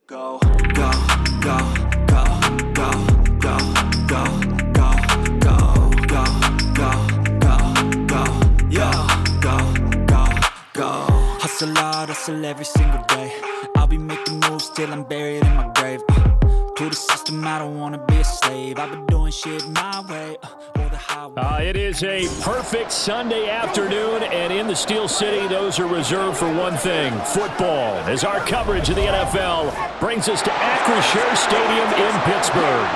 Go, go, go, go, go, go, go, go, go, go, go, go, yeah, go. Hustle hard, hustle every single day. I'll be making moves till I'm buried in my grave. To the system, I don't wanna be a slave. I've been doing shit my way, or the highway. It is a perfect Sunday afternoon, and in the Steel City, those are reserved for one thing, football, as our coverage of the NFL brings us to Acrisure Stadium in Pittsburgh.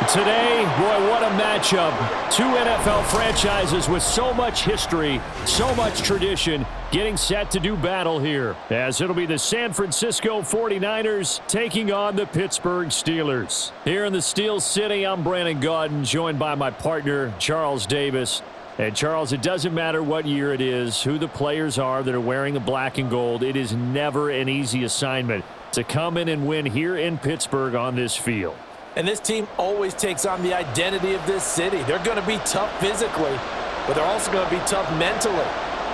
Today, boy, what a matchup. Two NFL franchises with so much history, so much tradition, getting set to do battle here, as it'll be the San Francisco 49ers taking on the Pittsburgh Steelers. Here in the Steel City, I'm Brandon Gaudin, joined by my partner, Charles Davis. And Charles, it doesn't matter what year it is, who the players are that are wearing the black and gold, it is never an easy assignment to come in and win here in Pittsburgh on this field. And this team always takes on the identity of this city. They're going to be tough physically, but they're also going to be tough mentally.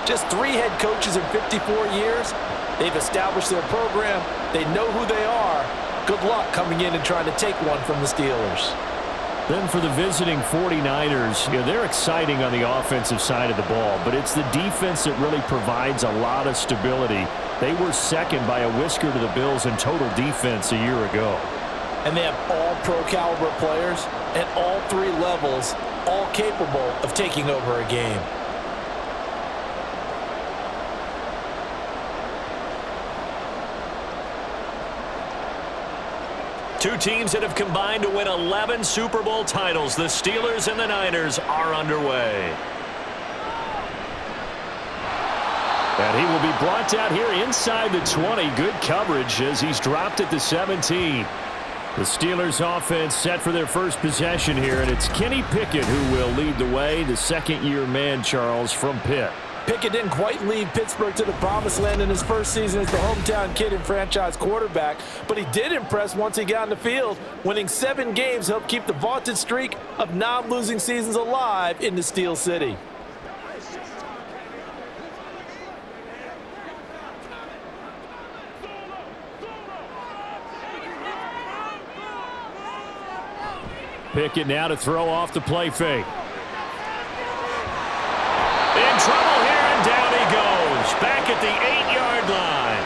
Just 3 head coaches in 54 years. They've established their program. They know who they are. Good luck coming in and trying to take one from the Steelers. Then for the visiting 49ers, they're exciting on the offensive side of the ball, but it's the defense that really provides a lot of stability. They were second by a whisker to the Bills in total defense a year ago. And they have all pro-caliber players at all 3 levels, all capable of taking over a game. Two teams that have combined to win 11 Super Bowl titles. The Steelers and the Niners are underway. And he will be brought down here inside the 20. Good coverage as he's dropped at the 17. The Steelers offense set for their first possession here, and it's Kenny Pickett who will lead the way, the second-year man, Charles, from Pitt. Pickett didn't quite lead Pittsburgh to the promised land in his first season as the hometown kid and franchise quarterback, but he did impress once he got on the field. Winning 7 games helped keep the vaunted streak of non-losing seasons alive in the Steel City. Pickett now to throw off the play fake. In trouble here, and down he goes. Back at the 8-yard line.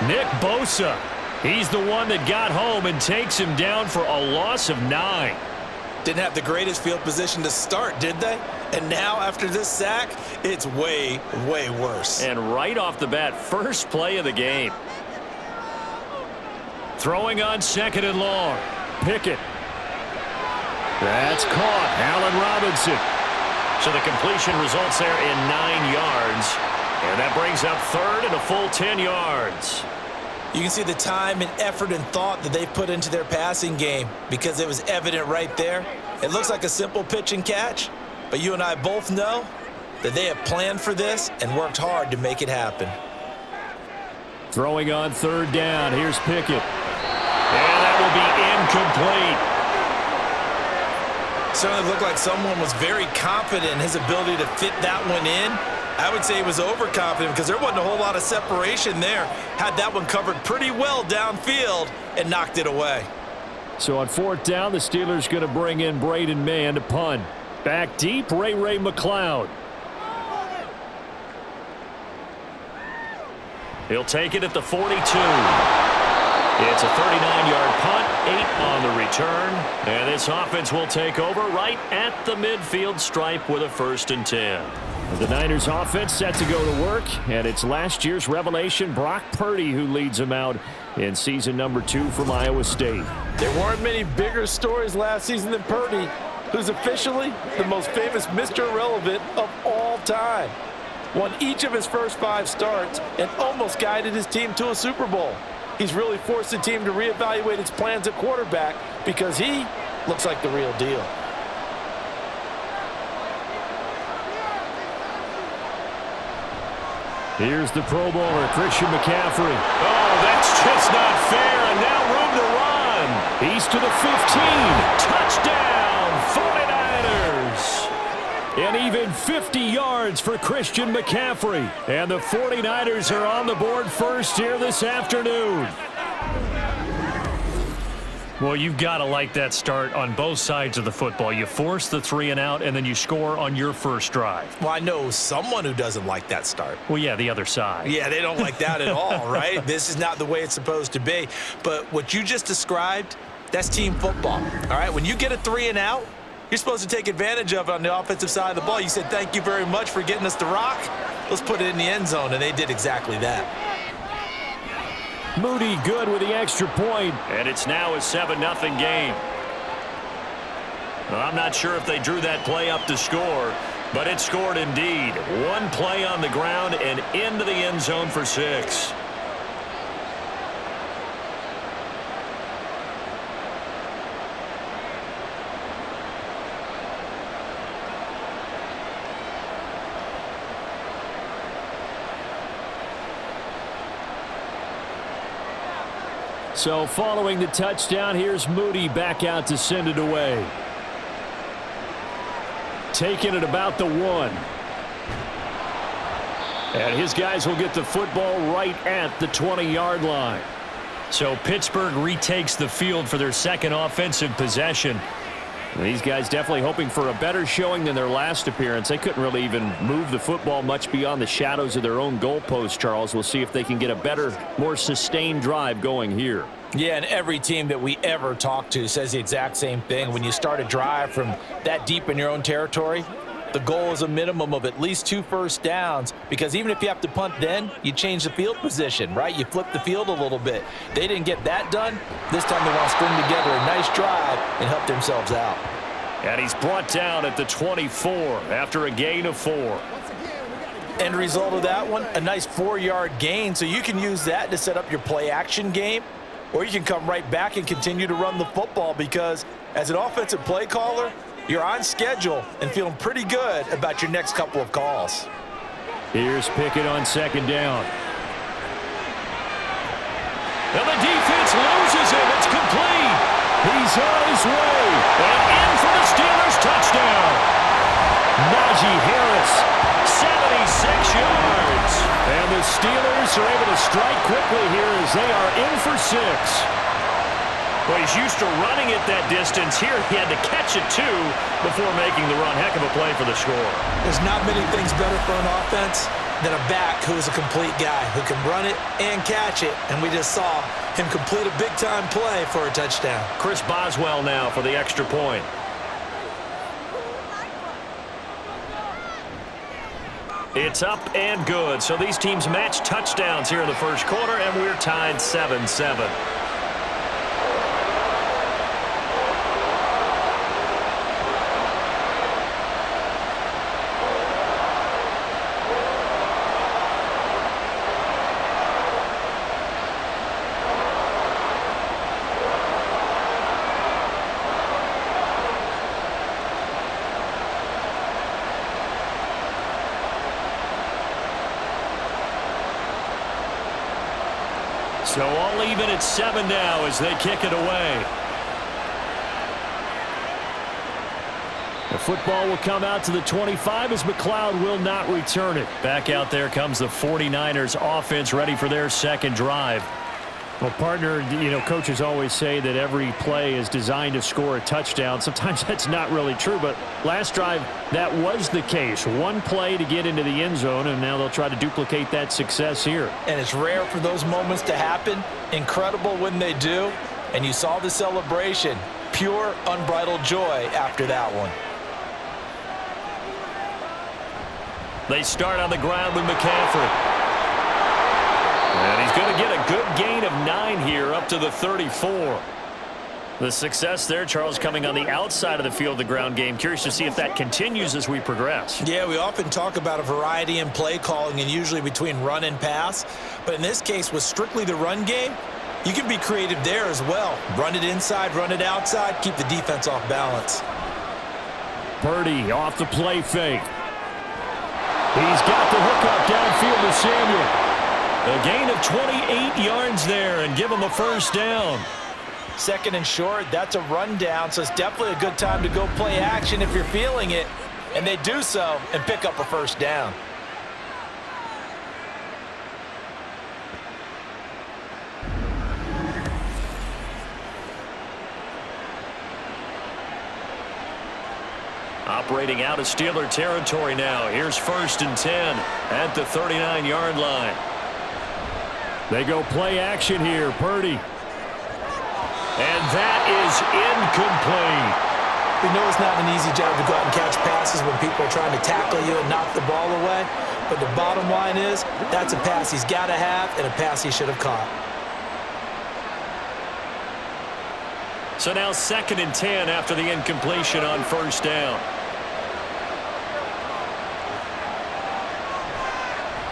Nick Bosa, he's the one that got home and takes him down for a loss of 9. Didn't have the greatest field position to start, did they? And now, after this sack, it's way, way worse. And right off the bat, first play of the game. Throwing on 2nd and long. Pickett. That's caught. Allen Robinson. So the completion results there in 9 yards. And that brings up 3rd and a full 10 yards. You can see the time and effort and thought that they've put into their passing game because it was evident right there. It looks like a simple pitch and catch, but you and I both know that they have planned for this and worked hard to make it happen. Throwing on 3rd down. Here's Pickett. And that will be incomplete. Certainly looked like someone was very confident in his ability to fit that one in. I would say he was overconfident because there wasn't a whole lot of separation there. Had that one covered pretty well downfield and knocked it away. So on 4th down, the Steelers going to bring in Braden Mann to punt. Back deep, Ray McLeod. He'll take it at the 42. It's a 39-yard punt, 8 on the return, and this offense will take over right at the midfield stripe with a 1st and 10. The Niners offense set to go to work, and it's last year's revelation, Brock Purdy, who leads them out in season number 2 from Iowa State. There weren't many bigger stories last season than Purdy, who's officially the most famous Mr. Irrelevant of all time. Won each of his first 5 starts and almost guided his team to a Super Bowl. He's really forced the team to reevaluate its plans at quarterback because he looks like the real deal. Here's the Pro Bowler, Christian McCaffrey. Oh, that's just not fair, and now room to run. He's to the 15. Touchdown, 49ers. And even 50 yards for Christian McCaffrey. And the 49ers are on the board first here this afternoon. Well, you've got to like that start on both sides of the football. You force the 3 and out, and then you score on your first drive. Well, I know someone who doesn't like that start. Well, yeah, the other side. Yeah, they don't like that at all, right? This is not the way it's supposed to be. But what you just described, that's team football, all right? When you get a 3 and out, you're supposed to take advantage of it on the offensive side of the ball. You said, thank you very much for getting us the rock. Let's put it in the end zone, and they did exactly that. Moody good with the extra point, and it's now a 7-0 game. Well, I'm not sure if they drew that play up to score, but it scored indeed. One play on the ground and into the end zone for 6. So following the touchdown, here's Moody back out to send it away. Taking it about the 1. And his guys will get the football right at the 20-yard line. So Pittsburgh retakes the field for their second offensive possession. And these guys definitely hoping for a better showing than their last appearance. They couldn't really even move the football much beyond the shadows of their own goalpost, Charles. We'll see if they can get a better, more sustained drive going here. Yeah, and every team that we ever talk to says the exact same thing. When you start a drive from that deep in your own territory, the goal is a minimum of at least 2 first downs, because even if you have to punt then, you change the field position, right? You flip the field a little bit. They didn't get that done. This time they want to string together a nice drive and help themselves out. And he's brought down at the 24 after a gain of 4. End result of that one, a nice 4-yard gain, so you can use that to set up your play-action game, or you can come right back and continue to run the football, because as an offensive play caller, you're on schedule and feeling pretty good about your next couple of calls. Here's Pickett on second down. And the defense loses him. It's complete. He's on his way. And in for the Steelers touchdown. Najee Harris, 76 yards. And the Steelers are able to strike quickly here as they are in for 6. Well, he's used to running it that distance. Here he had to catch it, too, before making the run. Heck of a play for the score. There's not many things better for an offense than a back who is a complete guy who can run it and catch it. And we just saw him complete a big-time play for a touchdown. Chris Boswell now for the extra point. It's up and good. So these teams match touchdowns here in the first quarter, and we're tied 7-7. So all even at 7 now as they kick it away. The football will come out to the 25 as McLeod will not return it. Back out there comes the 49ers offense ready for their second drive. Well, partner, coaches always say that every play is designed to score a touchdown. Sometimes that's not really true, but last drive, that was the case. One play to get into the end zone, and now they'll try to duplicate that success here. And it's rare for those moments to happen. Incredible when they do. And you saw the celebration. Pure, unbridled joy after that one. They start on the ground with McCaffrey. And he's going to get a good gain of 9 here up to the 34. The success there, Charles, coming on the outside of the field, the ground game. Curious to see if that continues as we progress. Yeah, we often talk about a variety in play calling and usually between run and pass. But in this case, with strictly the run game, you can be creative there as well. Run it inside, run it outside, keep the defense off balance. Purdy off the play fake. He's got the hookup downfield to Samuel. A gain of 28 yards there and give him a first down. Second and short, that's a rundown, so it's definitely a good time to go play action if you're feeling it. And they do so and pick up a first down. Operating out of Steeler territory now. Here's 1st and 10 at the 39-yard line. They go play action here. Purdy. And that is incomplete. We know it's not an easy job to go out and catch passes when people are trying to tackle you and knock the ball away. But the bottom line is, that's a pass he's got to have and a pass he should have caught. So now 2nd and 10 after the incompletion on 1st down.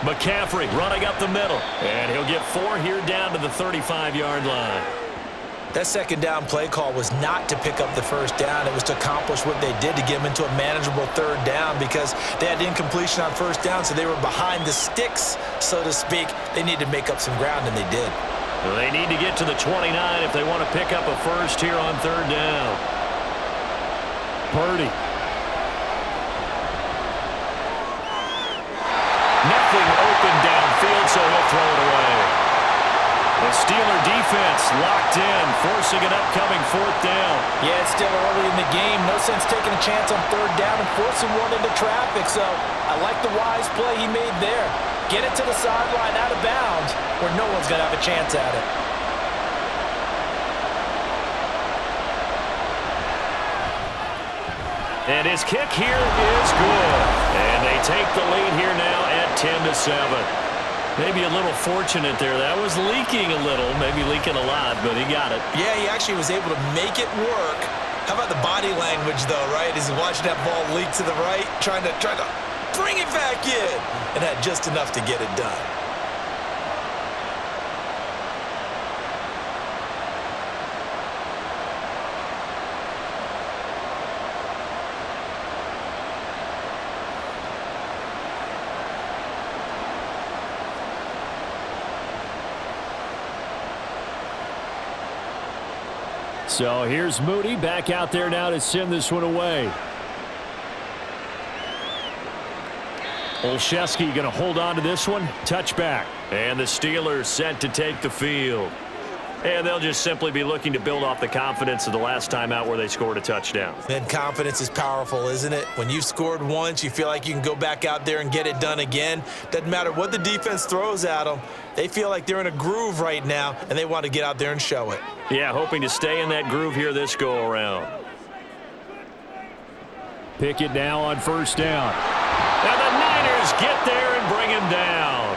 McCaffrey running up the middle. And he'll get 4 here down to the 35-yard line. That 2nd down play call was not to pick up the 1st down. It was to accomplish what they did to get them into a manageable 3rd down because they had incompletion on 1st down, so they were behind the sticks, so to speak. They needed to make up some ground, and they did. Well, they need to get to the 29 if they want to pick up a 1st here on 3rd down. Purdy. Nothing open downfield, so he'll throw it away. The Steeler defense locked in, forcing an upcoming 4th down. Yeah, it's still early in the game. No sense taking a chance on 3rd down and forcing one into traffic. So I like the wise play he made there. Get it to the sideline out of bounds where no one's going to have a chance at it. And his kick here is good. And they take the lead here now at 10-7. Maybe a little fortunate there. That was leaking a little, maybe leaking a lot, but he got it. Yeah, he actually was able to make it work. How about the body language, though, right? As he's watching that ball leak to the right, trying to bring it back in, and had just enough to get it done. So here's Moody back out there now to send this one away. Olszewski going to hold on to this one. Touchback. And the Steelers set to take the field. And they'll just simply be looking to build off the confidence of the last time out where they scored a touchdown. And confidence is powerful, isn't it? When you've scored once, you feel like you can go back out there and get it done again. Doesn't matter what the defense throws at them. They feel like they're in a groove right now, and they want to get out there and show it. Yeah, hoping to stay in that groove here this go-around. Pickett now on 1st down. And the Niners get there and bring him down.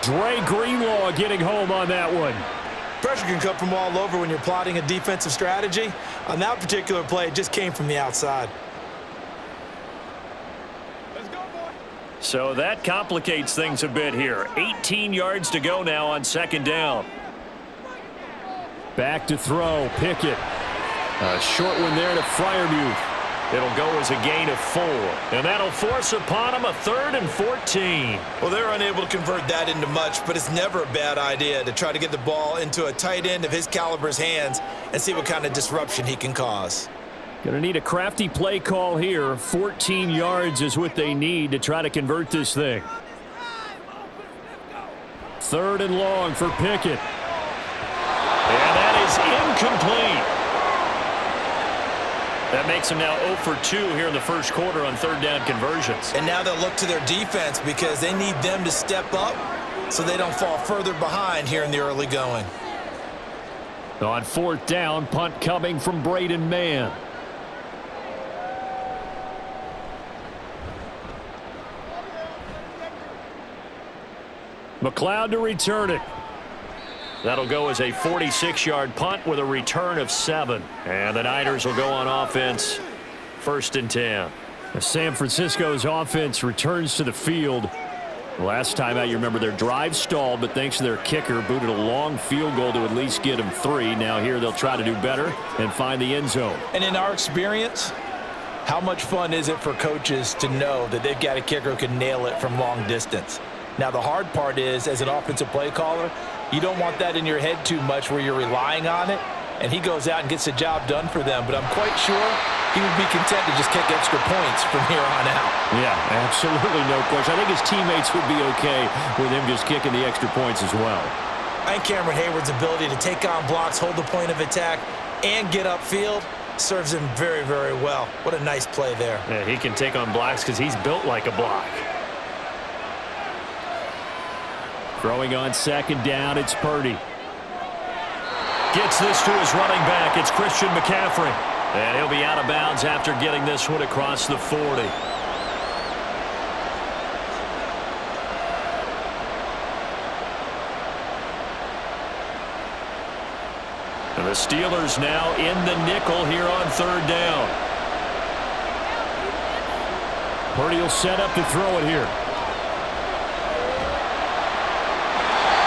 Dre Greenlaw getting home on that one. Pressure can come from all over when you're plotting a defensive strategy. On that particular play, it just came from the outside. Let's go, boy. So that complicates things a bit here. 18 yards to go now on 2nd down. Back to throw, Pickett. A short one there to Freiermuth. It'll go as a gain of 4. And that'll force upon him a 3rd and 14. Well, they're unable to convert that into much, but it's never a bad idea to try to get the ball into a tight end of his caliber's hands and see what kind of disruption he can cause. Going to need a crafty play call here. 14 yards is what they need to try to convert this thing. 3rd and long for Pickett. And that is incomplete. That makes them now 0 for 2 here in the 1st quarter on 3rd down conversions. And now they'll look to their defense because they need them to step up so they don't fall further behind here in the early going. On 4th down, punt coming from Braden Mann. McLeod to return it. That'll go as a 46-yard punt with a return of 7. And the Niners will go on offense, 1st and 10. San Francisco's offense returns to the field. Last time out, you remember their drive stalled, but thanks to their kicker, booted a long field goal to at least get them 3. Now here they'll try to do better and find the end zone. And in our experience, how much fun is it for coaches to know that they've got a kicker who can nail it from long distance? Now, the hard part is, as an offensive play caller, you don't want that in your head too much where you're relying on it, and he goes out and gets the job done for them. But I'm quite sure he would be content to just kick extra points from here on out. Yeah, absolutely no question. I think his teammates would be okay with him just kicking the extra points as well. I think Cameron Hayward's ability to take on blocks, hold the point of attack, and get upfield, serves him very, very well. What a nice play there. Yeah, he can take on blocks because he's built like a block. Throwing on second down, it's Purdy. Gets this to his running back. It's Christian McCaffrey. And he'll be out of bounds after getting this one across the 40. And the Steelers now in the nickel here on third down. Purdy will set up to throw it here.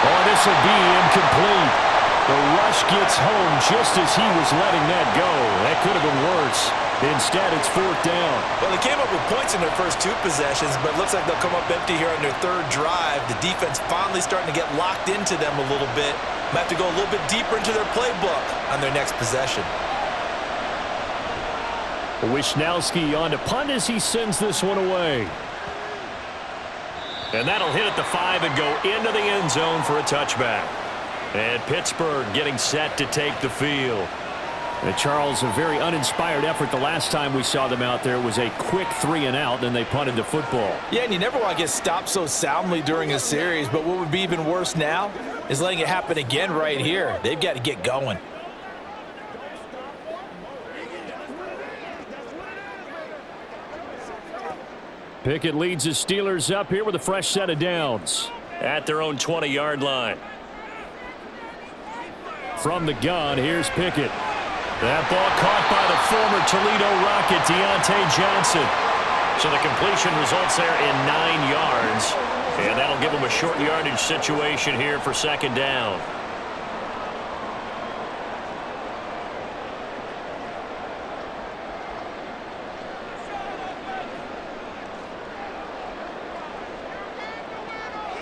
Oh, this will be incomplete. The rush gets home just as he was letting that go. That could have been worse. Instead, it's fourth down. Well, they came up with points in their first two possessions, but it looks like they'll come up empty here on their third drive. The defense finally starting to get locked into them a little bit. Might have to go a little bit deeper into their playbook on their next possession. Wishnowski on to punt as he sends this one away. And that'll hit at the 5 and go into the end zone for a touchback. And Pittsburgh getting set to take the field. And Charles, a very uninspired effort. The last time we saw them out there was a quick 3 and out, then they punted the football. Yeah, and you never want to get stopped so soundly during a series, but what would be even worse now is letting it happen again right here. They've got to get going. Pickett leads the Steelers up here with a fresh set of downs at their own 20-yard line. From the gun, here's Pickett. That ball caught by the former Toledo Rocket, Deontay Johnson. So the completion results there in 9 yards. And that'll give them a short yardage situation here for second down.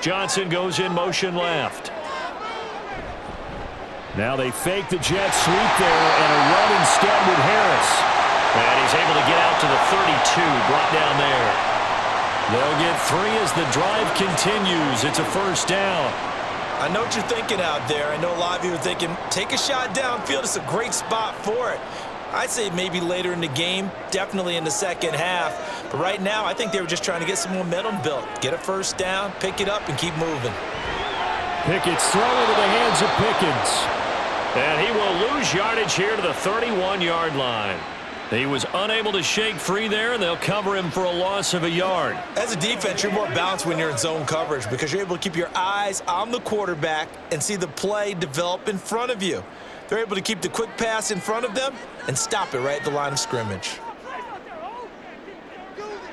Johnson goes in motion left. Now they fake the jet sweep there and a run instead with Harris. And he's able to get out to the 32, brought down there. They'll get 3 as the drive continues. It's a first down. I know what you're thinking out there. I know a lot of you are thinking, take a shot downfield. It's a great spot for it. I'd say maybe later in the game, definitely in the second half. But right now, I think they were just trying to get some momentum built. Get a first down, pick it up, and keep moving. Pickett's throwing to the hands of Pickens. And he will lose yardage here to the 31-yard line. He was unable to shake free there, and they'll cover him for a loss of a yard. As a defense, you're more balanced when you're in zone coverage because you're able to keep your eyes on the quarterback and see the play develop in front of you. They're able to keep the quick pass in front of them and stop it right at the line of scrimmage.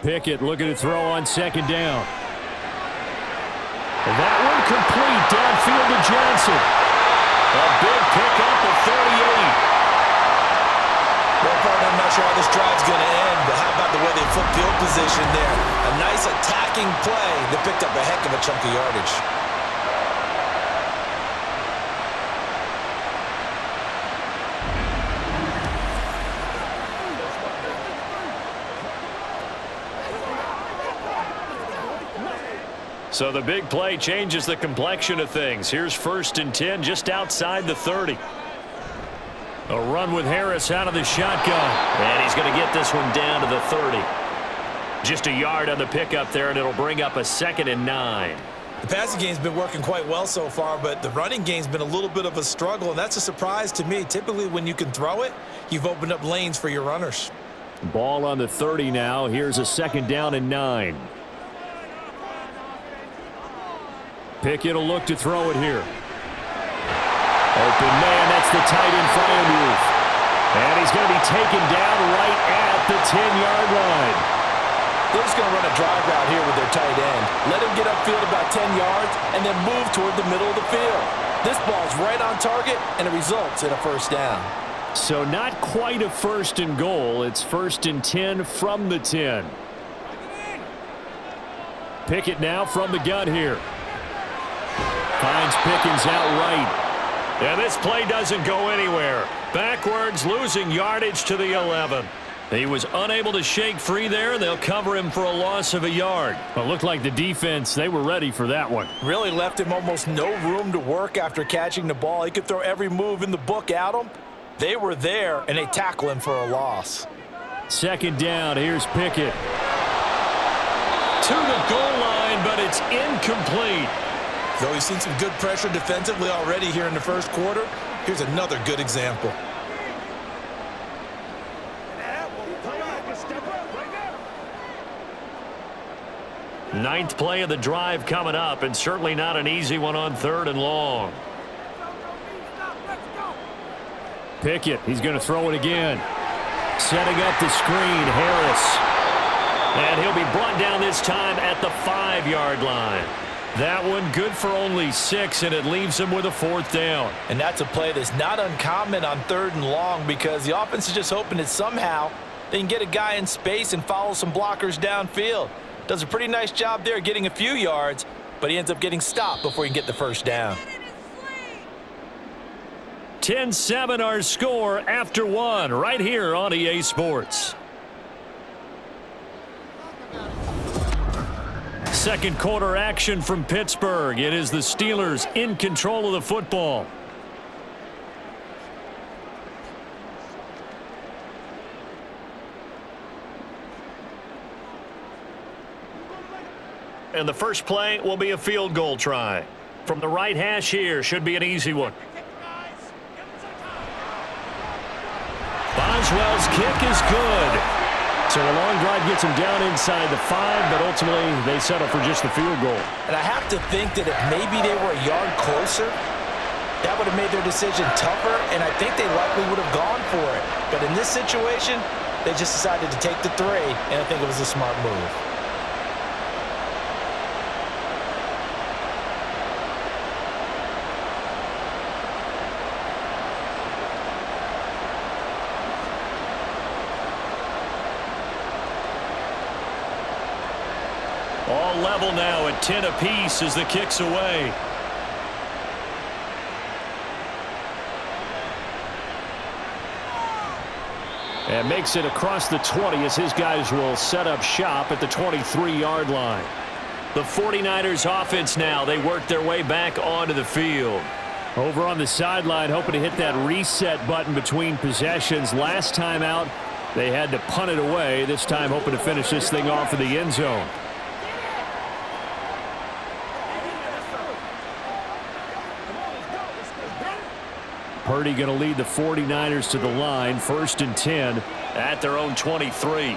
Pickett looking to throw on second down. And that one complete downfield to Johnson. A big pickup of 38. Well, partner, I'm not sure how this drive's going to end, but how about the way they flip field position there? A nice attacking play that picked up a heck of a chunk of yardage. So the big play changes the complexion of things. Here's 1st and 10 just outside the 30. A run with Harris out of the shotgun. And he's going to get this one down to the 30. Just a yard on the pickup there, and it'll bring up a 2nd and 9. The passing game's been working quite well so far, but the running game's been a little bit of a struggle, and that's a surprise to me. Typically, when you can throw it, you've opened up lanes for your runners. Ball on the 30 now. Here's a 2nd down and 9. Pickett will look to throw it here. Open man, that's the tight end Fryermuth. And he's going to be taken down right at the 10-yard line. They're just going to run a drive route here with their tight end. Let him get upfield about 10 yards and then move toward the middle of the field. This ball's right on target, and it results in a first down. So not quite a 1st and goal. It's 1st and 10 from the 10. Pickett now from the gun here. Finds Pickens outright. And this play doesn't go anywhere. Backwards, losing yardage to the 11. He was unable to shake free there, and they'll cover him for a loss of a yard. Well, it looked like the defense, they were ready for that one. Really left him almost no room to work after catching the ball. He could throw every move in the book at him. They were there, and they tackle him for a loss. Second down, here's Pickett. To the goal line, but it's incomplete. Though we've seen some good pressure defensively already here in the first quarter, here's another good example. Ninth play of the drive coming up, and certainly not an easy one on 3rd and long. Pickett, he's going to throw it again. Setting up the screen, Harris. And he'll be brought down this time at the 5-yard line. That one good for only 6, and it leaves him with a 4th down. And that's a play that's not uncommon on 3rd and long because the offense is just hoping that somehow they can get a guy in space and follow some blockers downfield. Does a pretty nice job there getting a few yards, but he ends up getting stopped before he can get the first down. 10-7 our score after 1 right here on EA Sports. Second quarter action from Pittsburgh. It is the Steelers in control of the football. And the first play will be a field goal try. From the right hash here, should be an easy one. Boswell's kick is good. So a long drive gets him down inside the 5, but ultimately they settle for just the field goal. And I have to think that if maybe they were a yard closer, that would have made their decision tougher, and I think they likely would have gone for it. But in this situation, they just decided to take the 3, and I think it was a smart move. All level now at 10 apiece as the kick's away. And makes it across the 20 as his guys will set up shop at the 23-yard line. The 49ers offense now, they work their way back onto the field. Over on the sideline, hoping to hit that reset button between possessions. Last time out, they had to punt it away. This time hoping to finish this thing off in the end zone. Purdy going to lead the 49ers to the line, 1st and 10 at their own 23.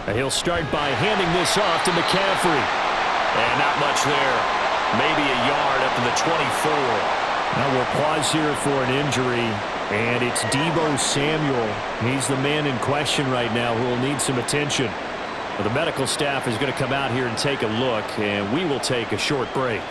And he'll start by handing this off to McCaffrey. And not much there. Maybe a yard up to the 24. Now we'll pause here for an injury, and it's Deebo Samuel. He's the man in question right now who will need some attention. Well, the medical staff is going to come out here and take a look, and we will take a short break.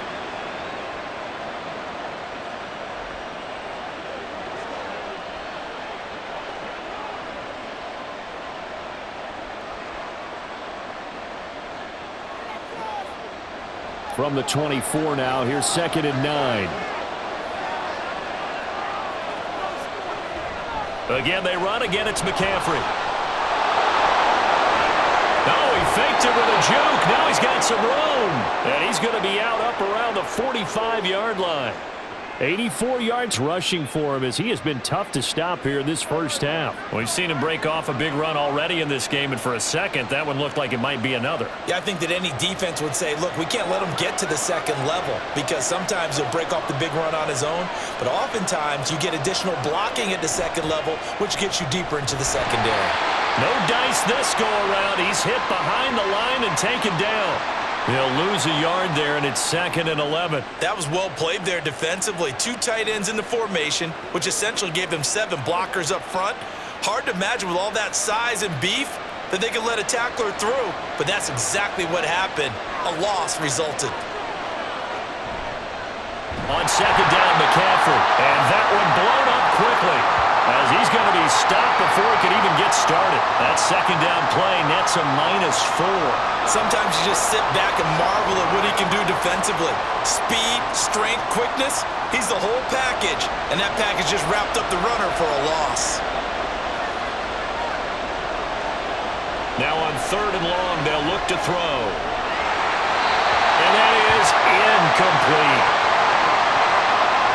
From the 24 now, here's 2nd and 9. Again, they run. Again, it's McCaffrey. Oh, he faked it with a juke. Now he's got some room. And he's going to be out up around the 45-yard line. 84 yards rushing for him as he has been tough to stop here this first half. We've seen him break off a big run already in this game, and for a second, that one looked like it might be another. Yeah, I think that any defense would say, look, we can't let him get to the 2nd level because sometimes he'll break off the big run on his own, but oftentimes you get additional blocking at the 2nd level, which gets you deeper into the secondary. No dice this go-around. He's hit behind the line and taken down. He'll lose a yard there, and it's 2nd and 11. That was well played there defensively. 2 tight ends in the formation, which essentially gave them 7 blockers up front. Hard to imagine with all that size and beef that they could let a tackler through, but that's exactly what happened. A loss resulted. On 2nd down, McCaffrey, and that one blown up quickly as he's going to be stopped before he can even get started. That 2nd down play nets a -4. Sometimes you just sit back and marvel at what he can do defensively. Speed, strength, quickness, he's the whole package, and that package just wrapped up the runner for a loss. Now on 3rd and long, they'll look to throw. And that is incomplete.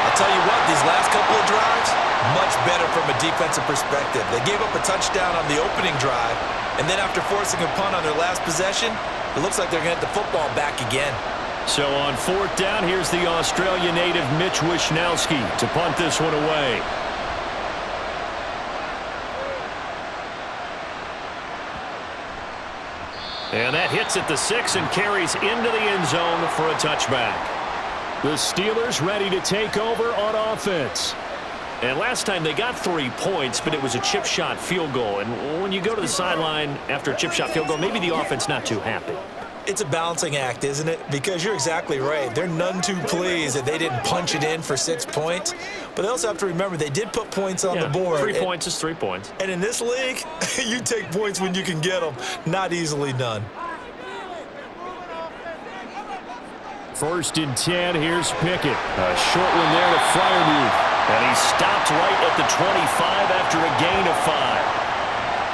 I'll tell you what, these last couple of drives, better from a defensive perspective. They gave up a touchdown on the opening drive, and then after forcing a punt on their last possession, it looks like they're going to get the football back again. So on fourth down, here's the Australia native Mitch Wishnowski to punt this one away. And that hits at the 6 and carries into the end zone for a touchback. The Steelers ready to take over on offense. And last time they got 3 points, but it was a chip shot field goal. And when you go to the sideline after a chip shot field goal, maybe the offense not too happy. It's a balancing act, isn't it? Because you're exactly right. They're none too pleased that they didn't punch it in for 6 points. But they also have to remember they did put points on the board. 3 points is 3 points. And in this league, you take points when you can get them. Not easily done. First and 10, here's Pickett. A short one there to Freiermuth. And he stopped right at the 25 after a gain of 5.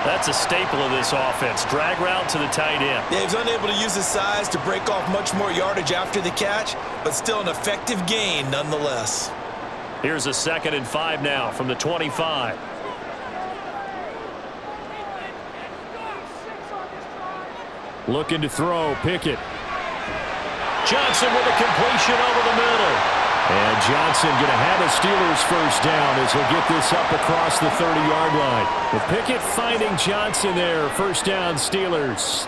That's a staple of this offense. Drag route to the tight end. Yeah, he's unable to use his size to break off much more yardage after the catch, but still an effective gain nonetheless. Here's a 2nd and 5 now from the 25. Looking to throw, Pickett. Johnson with a completion over the middle. And Johnson going to have a Steelers first down as he'll get this up across the 30-yard line. Well, Pickett finding Johnson there. First down, Steelers.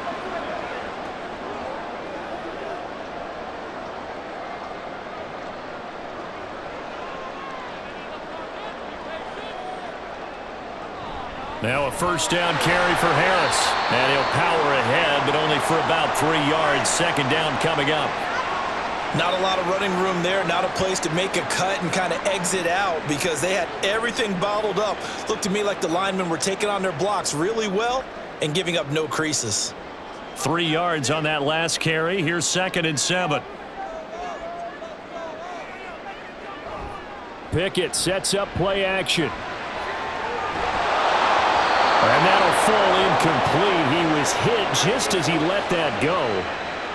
Now a first down carry for Harris. And he'll power ahead, but only for about 3 yards. Second down coming up. Not a lot of running room there, not a place to make a cut and kind of exit out because they had everything bottled up. Looked to me like the linemen were taking on their blocks really well and giving up no creases. 3 yards on that last carry. Here's 2nd and 7. Pickett sets up play action. And that'll fall incomplete. He was hit just as he let that go.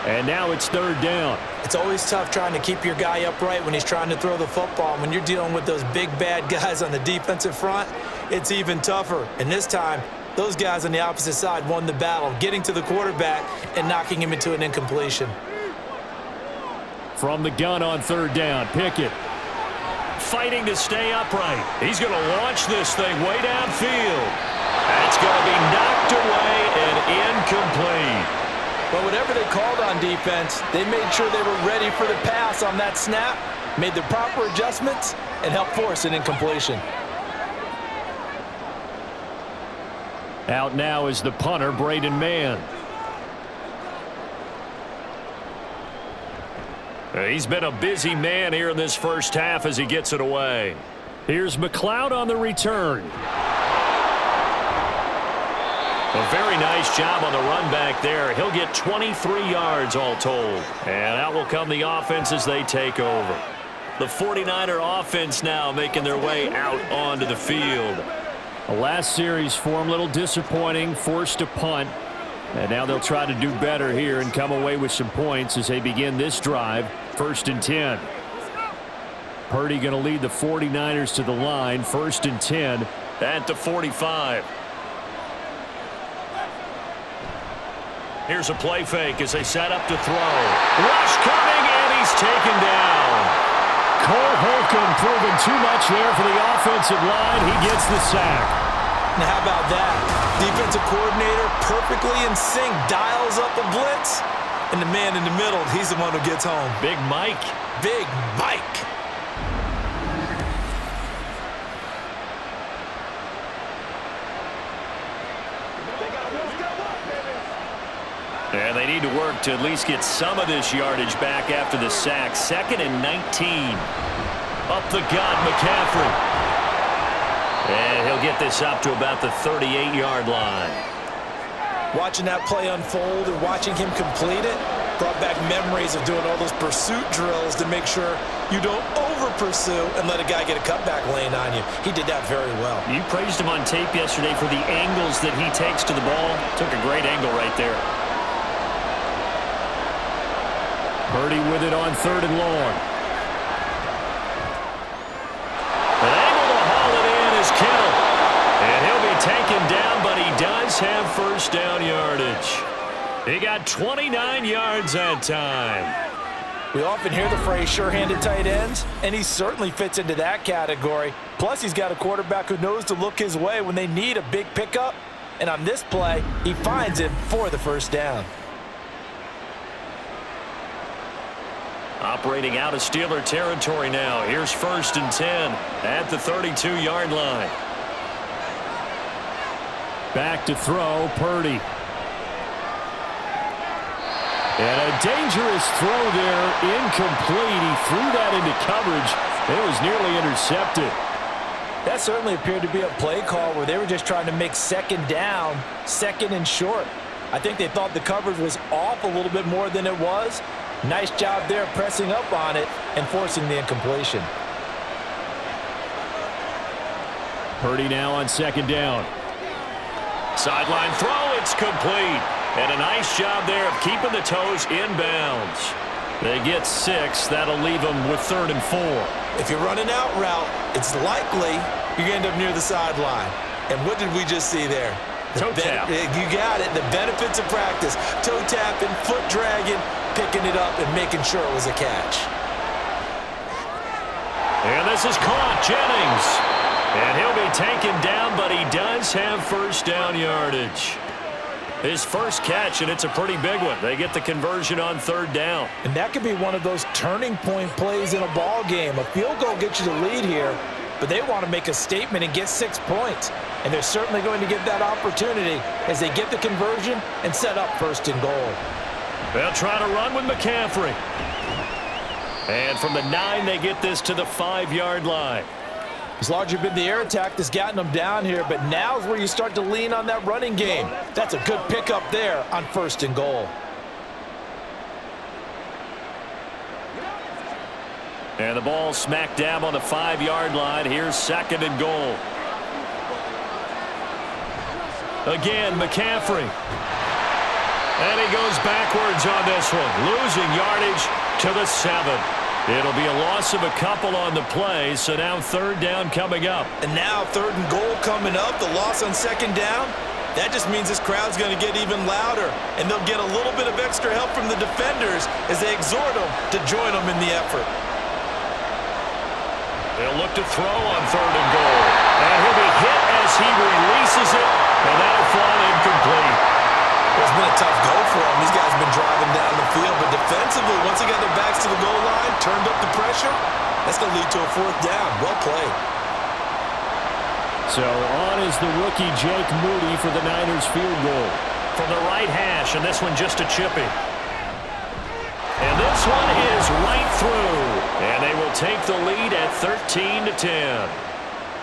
And now it's 3rd down. It's always tough trying to keep your guy upright when he's trying to throw the football. When you're dealing with those big, bad guys on the defensive front, it's even tougher. And this time, those guys on the opposite side won the battle, getting to the quarterback and knocking him into an incompletion. From the gun on 3rd down, Pickett fighting to stay upright. He's going to launch this thing way downfield. That's going to be knocked away and incomplete. But whatever they called on defense, they made sure they were ready for the pass on that snap, made the proper adjustments, and helped force an incompletion. Out now is the punter, Braden Mann. He's been a busy man here in this first half as he gets it away. Here's McLeod on the return. A very nice job on the run back there. He'll get 23 yards all told. And out will come the offense as they take over. The 49er offense now making their way out onto the field. The last series for him, a little disappointing, forced a punt. And now they'll try to do better here and come away with some points as they begin this drive. 1st and 10. Purdy going to lead the 49ers to the line. 1st and 10 at the 45. Here's a play fake as they set up to throw. Rush coming, and he's taken down. Cole Holcomb proving too much there for the offensive line. He gets the sack. Now how about that? Defensive coordinator perfectly in sync, dials up a blitz, and the man in the middle, he's the one who gets home. Big Mike. Big Mike. And they need to work to at least get some of this yardage back after the sack. 2nd and 19. Up the gut, McCaffrey. And he'll get this up to about the 38-yard line. Watching that play unfold and watching him complete it brought back memories of doing all those pursuit drills to make sure you don't over-pursue and let a guy get a cutback lane on you. He did that very well. You praised him on tape yesterday for the angles that he takes to the ball. Took a great angle right there. Purdy with it on 3rd and long. And able to haul it in is does have first down yardage. He got 29 yards that time. We often hear the phrase sure-handed tight ends, and he certainly fits into that category. Plus, he's got a quarterback who knows to look his way when they need a big pickup. And on this play, he finds him for the first down. Operating out of Steeler territory now. Here's 1st and 10 at the 32-yard line. Back to throw, Purdy. And a dangerous throw there, incomplete. He threw that into coverage. It was nearly intercepted. That certainly appeared to be a play call where they were just trying to make second down, second and short. I think they thought the coverage was off a little bit more than it was. Nice job there pressing up on it and forcing the incompletion. Purdy now on 2nd down. Sideline throw, it's complete. And a nice job there of keeping the toes inbounds. They get 6. That'll leave them with 3rd and 4. If you're running out route, it's likely you're going to end up near the sideline. And what did we just see there? Toe tap. You got it. The benefits of practice. Toe tapping, foot dragging, picking it up, and making sure it was a catch. And this is caught. Jennings. And he'll be taken down, but he does have first down yardage. His first catch, and it's a pretty big one. They get the conversion on 3rd down. And that could be one of those turning point plays in a ball game. A field goal gets you the lead here, but they want to make a statement and get 6 points. And they're certainly going to get that opportunity as they get the conversion and set up 1st and goal. They'll try to run with McCaffrey. And from the 9, they get this to the 5-yard line. It's largely been the air attack that's gotten them down here, but now's where you start to lean on that running game. That's a good pickup there on 1st and goal. And the ball smack dab on the 5-yard line. Here's 2nd and goal. Again, McCaffrey. And he goes backwards on this one, losing yardage to the 7. It'll be a loss of a couple on the play, so now 3rd down coming up. And now 3rd and goal coming up, the loss on 2nd down. That just means this crowd's going to get even louder, and they'll get a little bit of extra help from the defenders as they exhort them to join them in the effort. They'll look to throw on 3rd and goal. And he'll be hit as he releases it, and that'll fall incomplete. It's been a tough go for them. These guys have been driving down the field, but defensively, once they got their backs to the goal line, turned up the pressure, that's going to lead to a 4th down. Well played. So on is the rookie Jake Moody for the Niners field goal. From the right hash, and this one just a chippy. And this one is right through. And they will take the lead at 13-10.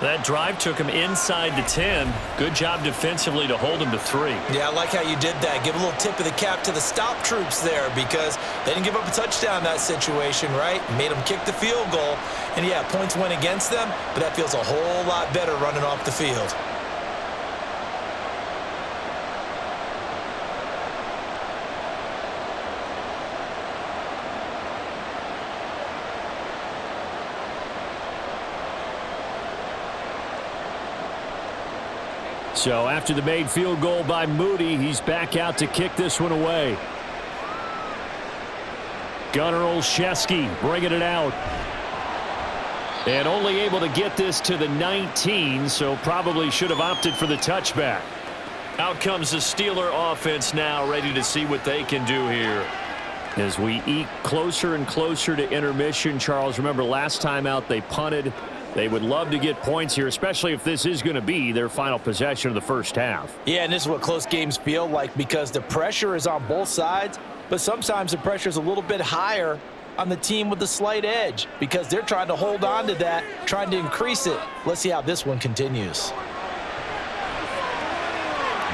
That drive took him inside the 10. Good job defensively to hold him to 3. Yeah, I like how you did that. Give a little tip of the cap to the stop troops there because they didn't give up a touchdown in that situation, right? Made them kick the field goal. And, yeah, points went against them, but that feels a whole lot better running off the field. So after the made field goal by Moody, he's back out to kick this one away. Gunnar Olszewski bringing it out. And only able to get this to the 19, so probably should have opted for the touchback. Out comes the Steeler offense now, ready to see what they can do here. As we eke closer and closer to intermission, Charles, remember last time out they punted. They would love to get points here, especially if this is going to be their final possession of the first half. Yeah, and this is what close games feel like because the pressure is on both sides, but sometimes the pressure is a little bit higher on the team with the slight edge because they're trying to hold on to that, trying to increase it. Let's see how this one continues.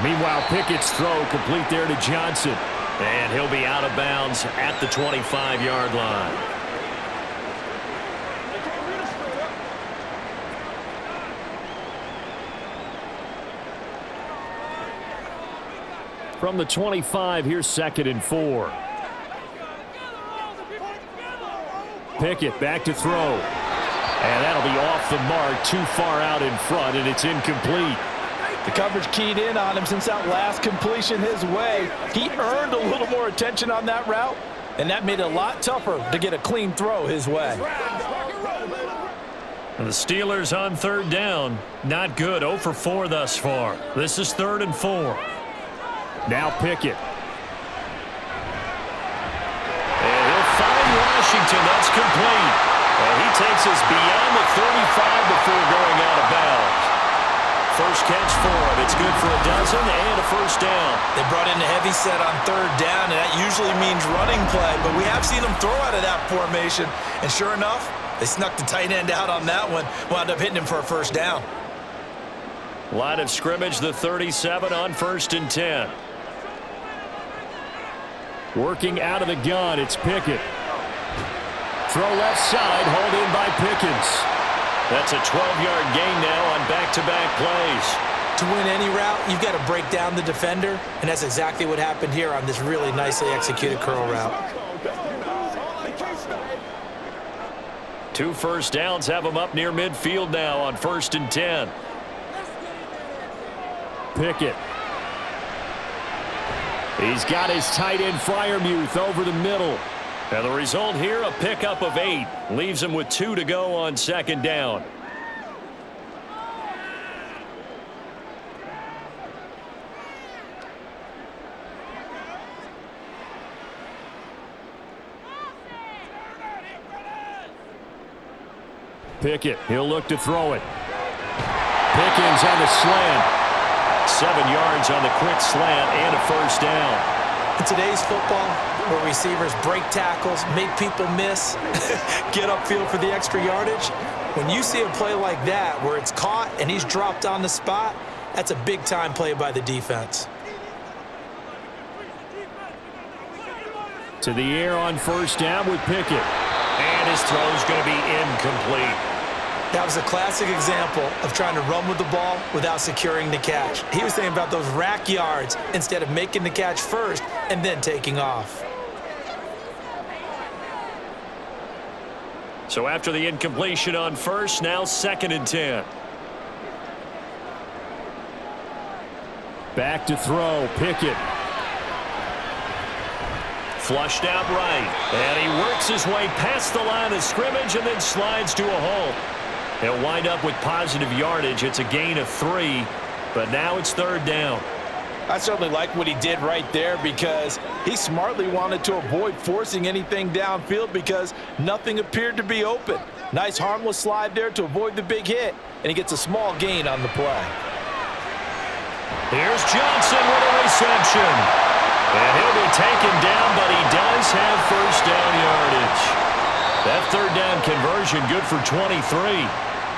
Meanwhile, Pickett's throw complete there to Johnson. And he'll be out of bounds at the 25-yard line. From the 25, here's 2nd and 4. Pickett back to throw. And that'll be off the mark, too far out in front, and it's incomplete. The coverage keyed in on him since that last completion his way. He earned a little more attention on that route, and that made it a lot tougher to get a clean throw his way. The Steelers on third down. Not good. 0 for 4 thus far. This is 3rd and 4. Now Pickett. And he'll find Washington. That's complete. And he takes us beyond the 35 before going out of bounds. First catch for him. It's good for a dozen and a first down. They brought in a heavy set on third down, and that usually means running play, but we have seen them throw out of that formation. And sure enough, they snuck the tight end out on that one, wound up hitting him for a first down. Line of scrimmage, the 37 on 1st and 10. Working out of the gun, it's Pickett. Throw left side, hauled in by Pickens. That's a 12-yard gain now on back-to-back plays. To win any route, you've got to break down the defender, and that's exactly what happened here on this really nicely executed curl route. 2 first downs have him up near midfield now on 1st and 10. Pickett. He's got his tight end Freiermuth over the middle. And the result here, a pickup of 8. Leaves him with 2 to go on 2nd down. Pickett, he'll look to throw it. Pickens on the slant. 7 yards on the quick slant and a first down. In today's football, where receivers break tackles, make people miss, get upfield for the extra yardage, when you see a play like that where it's caught and he's dropped on the spot, that's a big-time play by the defense. To the air on first down with Pickett. And his throw's going to be incomplete. That was a classic example of trying to run with the ball without securing the catch. He was thinking about those rack yards instead of making the catch first and then taking off. So after the incompletion on first, now 2nd and 10. Back to throw, Pickett. Flushed out right. And he works his way past the line of scrimmage and then slides to a halt. He'll wind up with positive yardage. It's a gain of 3, but now it's 3rd down. I certainly like what he did right there because he smartly wanted to avoid forcing anything downfield because nothing appeared to be open. Nice harmless slide there to avoid the big hit, and he gets a small gain on the play. Here's Johnson with a reception. And he'll be taken down, but he does have first down yardage. That 3rd down conversion good for 23.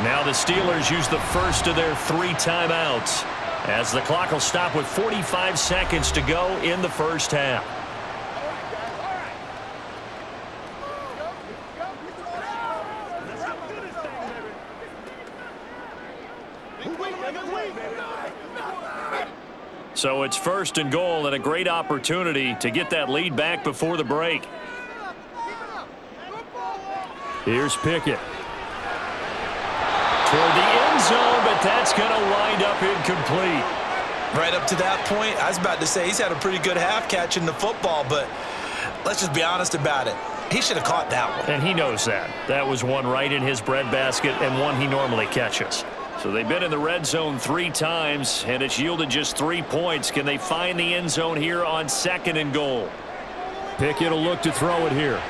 Now the Steelers use the first of their 3 timeouts as the clock will stop with 45 seconds to go in the first half. So it's 1st and goal and a great opportunity to get that lead back before the break. Here's Pickett. Toward the end zone, but that's going to wind up incomplete. Right up to that point, I was about to say he's had a pretty good half catching the football, but let's just be honest about it. He should have caught that one. And he knows that. That was one right in his breadbasket and one he normally catches. So they've been in the red zone 3 times, and it's yielded just 3 points. Can they find the end zone here on 2nd and goal? Pickett will look to throw it here.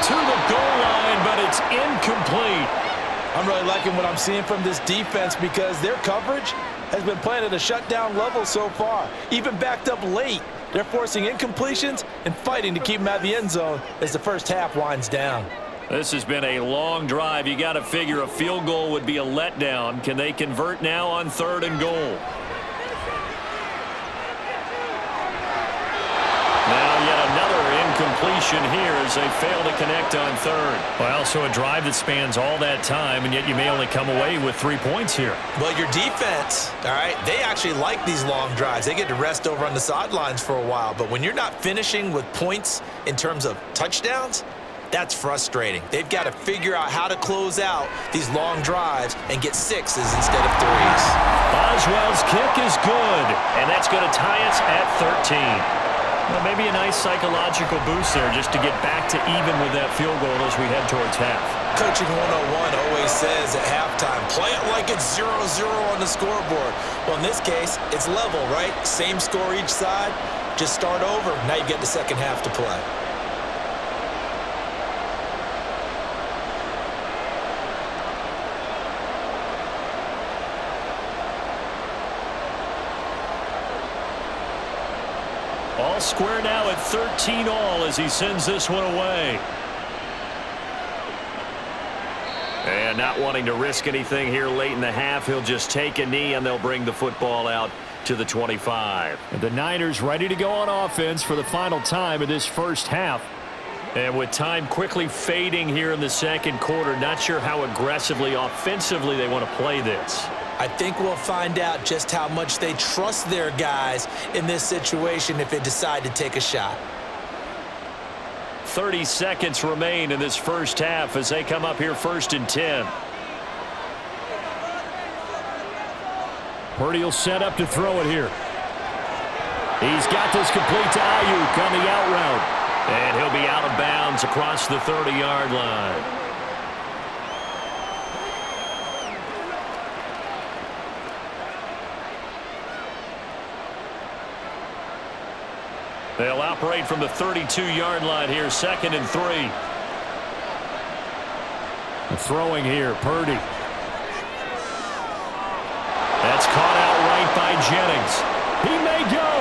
To the goal line, but it's incomplete. I'm really liking what I'm seeing from this defense because their coverage has been playing at a shutdown level so far. Even backed up late, they're forcing incompletions and fighting to keep them out of the end zone as the first half winds down. This has been a long drive. You got to figure a field goal would be a letdown. Can they convert now on 3rd and goal? Now yet another incompletion here as they fail to connect on 3rd. Well, so a drive that spans all that time, and yet you may only come away with 3 points here. Well, your defense, all right, they actually like these long drives. They get to rest over on the sidelines for a while. But when you're not finishing with points in terms of touchdowns, That's frustrating. They've got to figure out how to close out these long drives and get sixes instead of threes. Boswell's kick is good, and that's going to tie us at 13. Well, maybe a nice psychological boost there just to get back to even with that field goal as we head towards half. Coaching 101 always says at halftime, play it like it's 0-0 on the scoreboard. Well, in this case, it's level, right? Same score each side. Just start over. Now you get the second half to play. All square now at 13 all as he sends this one away. And not wanting to risk anything here late in the half, he'll just take a knee and they'll bring the football out to the 25. And the Niners ready to go on offense for the final time of this first half. And with time quickly fading here in the second quarter, not sure how aggressively offensively they want to play this. I think we'll find out just how much they trust their guys in this situation if they decide to take a shot. 30 seconds remain in this first half as they come up here 1st and 10. Purdy will set up to throw it here. He's got this complete to Ayuk on the out route. And he'll be out of bounds across the 30-yard line. They'll operate from the 32-yard line here, 2nd and 3. Throwing here, Purdy. That's caught out right by Jennings. He may go.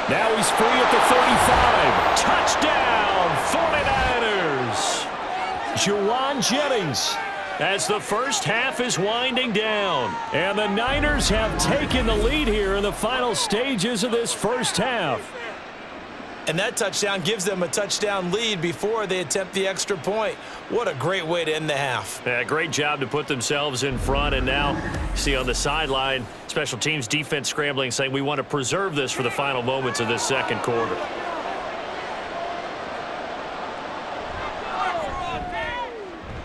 Now he's free at the 35. Touchdown, 49ers. Juwan Jennings as the first half is winding down. And the Niners have taken the lead here in the final stages of this first half. And that touchdown gives them a touchdown lead before they attempt the extra point. What a great way to end the half. Yeah, great job to put themselves in front. And now, see on the sideline, special teams defense scrambling, saying we want to preserve this for the final moments of this second quarter.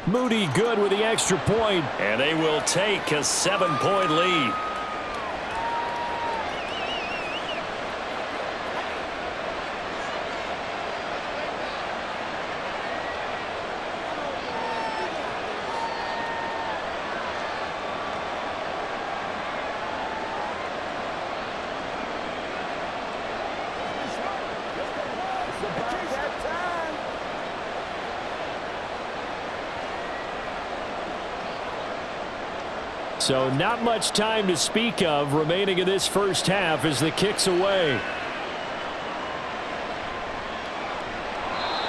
Moody good with the extra point, and they will take a 7-point lead. So not much time to speak of remaining in this first half as the kick's away.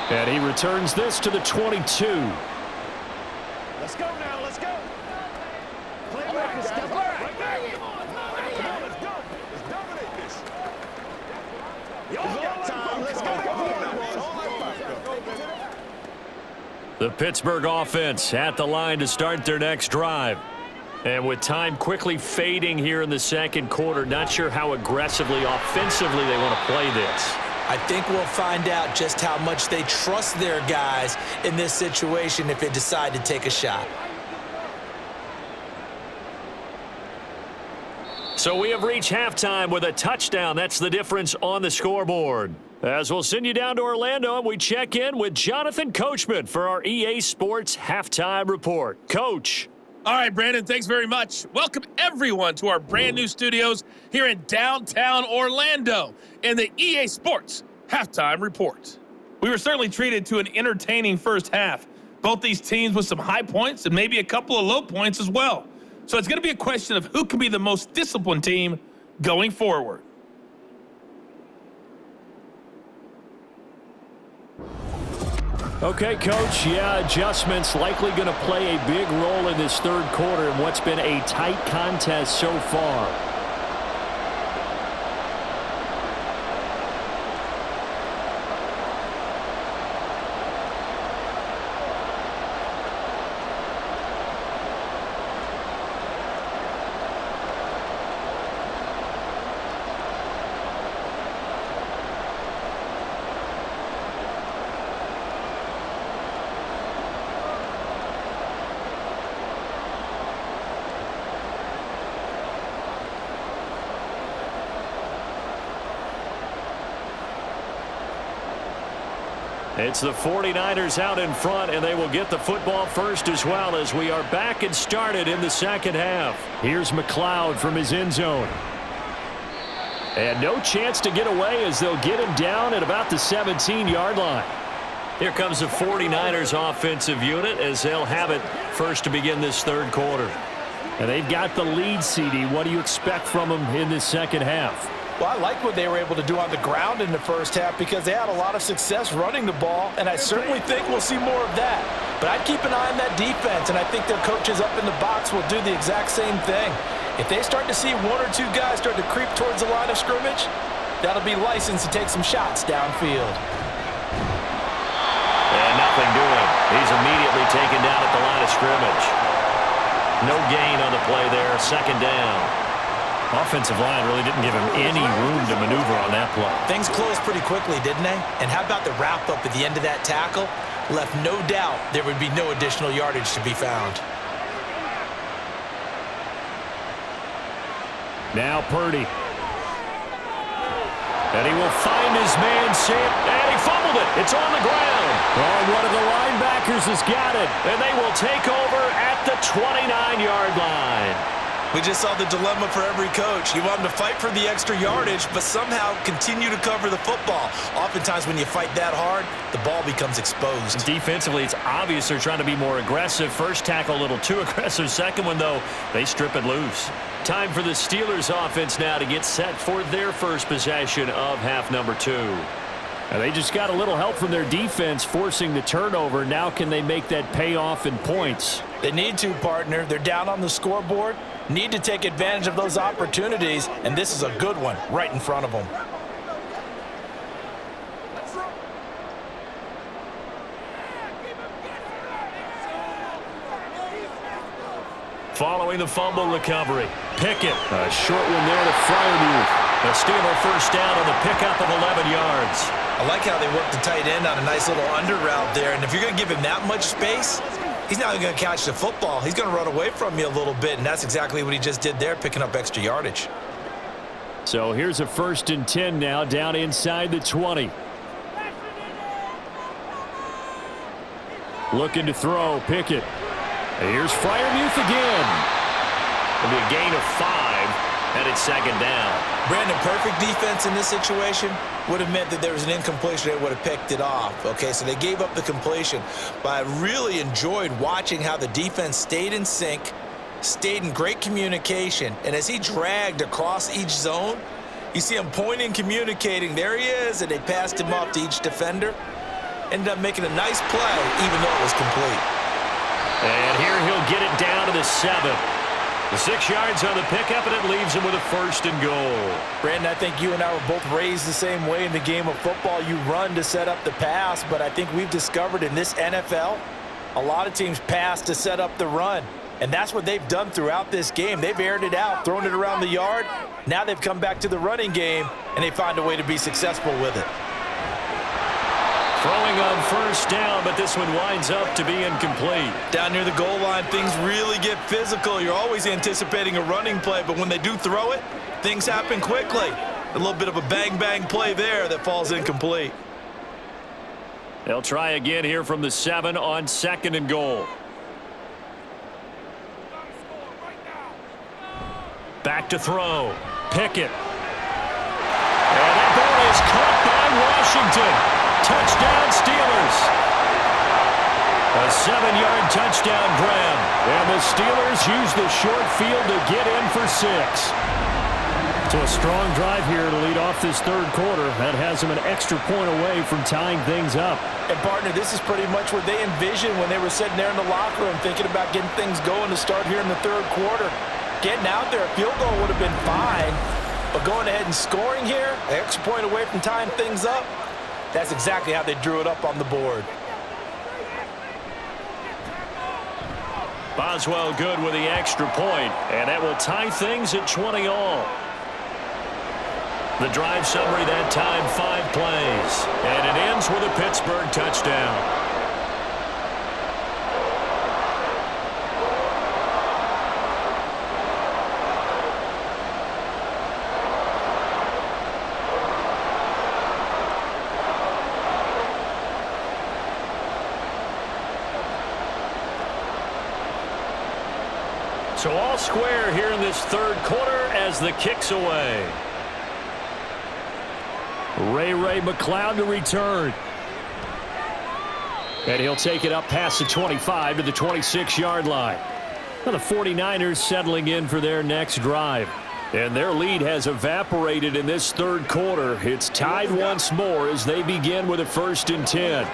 And he returns this to the 22. Let's go now, let's go. Playmaker, step right. Come on, let's go. Let's dominate this. Y'all got time, let's go. The Pittsburgh offense at the line to start their next drive. And with time quickly fading here in the second quarter, not sure how aggressively, offensively they want to play this. I think we'll find out just how much they trust their guys in this situation if they decide to take a shot. So we have reached halftime with a touchdown. That's the difference on the scoreboard. As we'll send you down to Orlando, and we check in with Jonathan Coachman for our EA Sports Halftime Report. Coach. All right, Brandon, thanks very much. Welcome, everyone, to our brand-new studios here in downtown Orlando in the EA Sports Halftime Report. We were certainly treated to an entertaining first half. Both these teams with some high points and maybe a couple of low points as well. So it's going to be a question of who can be the most disciplined team going forward. Okay, Coach, adjustments likely going to play a big role in this third quarter in what's been a tight contest so far. It's the 49ers out in front, and they will get the football first as well as we are back and started in the second half. Here's McLeod from his end zone. And no chance to get away as they'll get him down at about the 17-yard line. Here comes the 49ers offensive unit as they'll have it first to begin this third quarter. And they've got the lead, CD. What do you expect from them in this second half? Well, I like what they were able to do on the ground in the first half because they had a lot of success running the ball, and I certainly think we'll see more of that. But I'd keep an eye on that defense, and I think their coaches up in the box will do the exact same thing. If they start to see one or two guys start to creep towards the line of scrimmage, that'll be licensed to take some shots downfield. And nothing doing. He's immediately taken down at the line of scrimmage. No gain on the play there, second down. Offensive line really didn't give him any room to maneuver on that play. Things closed pretty quickly, didn't they? And how about the wrap-up at the end of that tackle? Left no doubt there would be no additional yardage to be found. Now Purdy. And he will find his man, Sam, and he fumbled it. It's on the ground. Oh, one of the linebackers has got it, and they will take over at the 29-yard line. We just saw the dilemma for every coach. You want them to fight for the extra yardage, but somehow continue to cover the football. Oftentimes when you fight that hard, the ball becomes exposed. Defensively, it's obvious they're trying to be more aggressive. First tackle a little too aggressive. Second one, though, they strip it loose. Time for the Steelers offense now to get set for their first possession of half number 2. And they just got a little help from their defense forcing the turnover. Now can they make that pay off in points? They need to, partner. They're down on the scoreboard. Need to take advantage of those opportunities, and this is a good one right in front of them. Following the fumble recovery, Pickett. A short one there to Freiermuth. A Steeler first down on the pickup of 11 yards. I like how they worked the tight end on a nice little under route there, and if you're going to give him that much space, he's not going to catch the football. He's going to run away from you a little bit, and that's exactly what he just did there, picking up extra yardage. So here's a 1st and 10 now, down inside the 20. Looking to throw, Pickett. Here's Freiermuth again. It'll be a gain of 5, and it's second down. Brandon, perfect defense in this situation would have meant that there was an incompletion that would have picked it off. Okay, so they gave up the completion. But I really enjoyed watching how the defense stayed in sync, stayed in great communication, and as he dragged across each zone, you see him pointing, communicating. There he is, and they passed him off to each defender. Ended up making a nice play, even though it was complete. And here he'll get it down to the 7. The 6 yards on the pickup, and it leaves him with a 1st and goal. Brandon, I think you and I were both raised the same way in the game of football. You run to set up the pass, but I think we've discovered in this NFL, a lot of teams pass to set up the run. And that's what they've done throughout this game. They've aired it out, thrown it around the yard. Now they've come back to the running game, and they find a way to be successful with it. Throwing on first down, but this one winds up to be incomplete. Down near the goal line, things really get physical. You're always anticipating a running play, but when they do throw it, things happen quickly. A little bit of a bang-bang play there that falls incomplete. They'll try again here from the 7 on 2nd and goal. Back to throw. Pickett. And that ball is caught by Washington. Touchdown, Steelers. A 7-yard touchdown grab. And the Steelers use the short field to get in for 6. So a strong drive here to lead off this third quarter. That has them an extra point away from tying things up. And, partner, this is pretty much what they envisioned when they were sitting there in the locker room thinking about getting things going to start here in the third quarter. Getting out there, a field goal would have been fine. But going ahead and scoring here, an extra point away from tying things up, that's exactly how they drew it up on the board. Boswell good with the extra point, and that will tie things at 20 all. The drive summary that time, 5 plays, and it ends with a Pittsburgh touchdown. So all square here in this third quarter as the kick's away. Ray McLeod to return. And he'll take it up past the 25 to the 26-yard line. Now the 49ers settling in for their next drive. And their lead has evaporated in this third quarter. It's tied once more as they begin with a 1st and 10.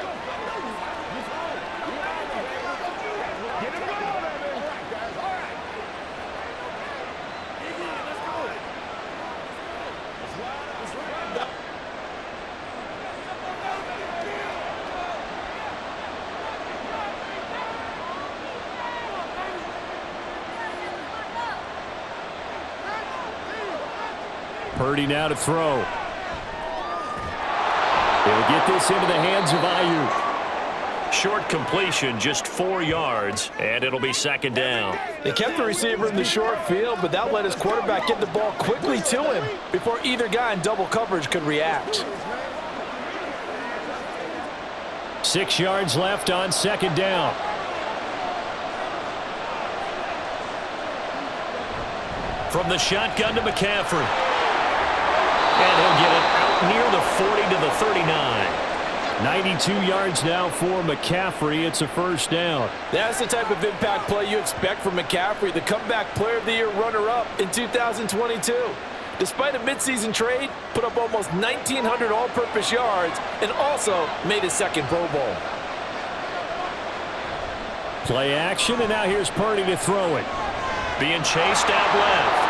Purdy now to throw. He'll get this into the hands of Ayuk. Short completion, just 4 yards, and it'll be 2nd down. They kept the receiver in the short field, but that let his quarterback get the ball quickly to him before either guy in double coverage could react. 6 yards left on 2nd down. From the shotgun to McCaffrey. And he'll get it out near the 40 to the 39. 92 yards now for McCaffrey. It's a 1st down. That's the type of impact play you expect from McCaffrey, the comeback player of the year runner-up in 2022. Despite a midseason trade, put up almost 1,900 all-purpose yards and also made his 2nd Pro Bowl. Play action, and now here's Purdy to throw it. Being chased out left.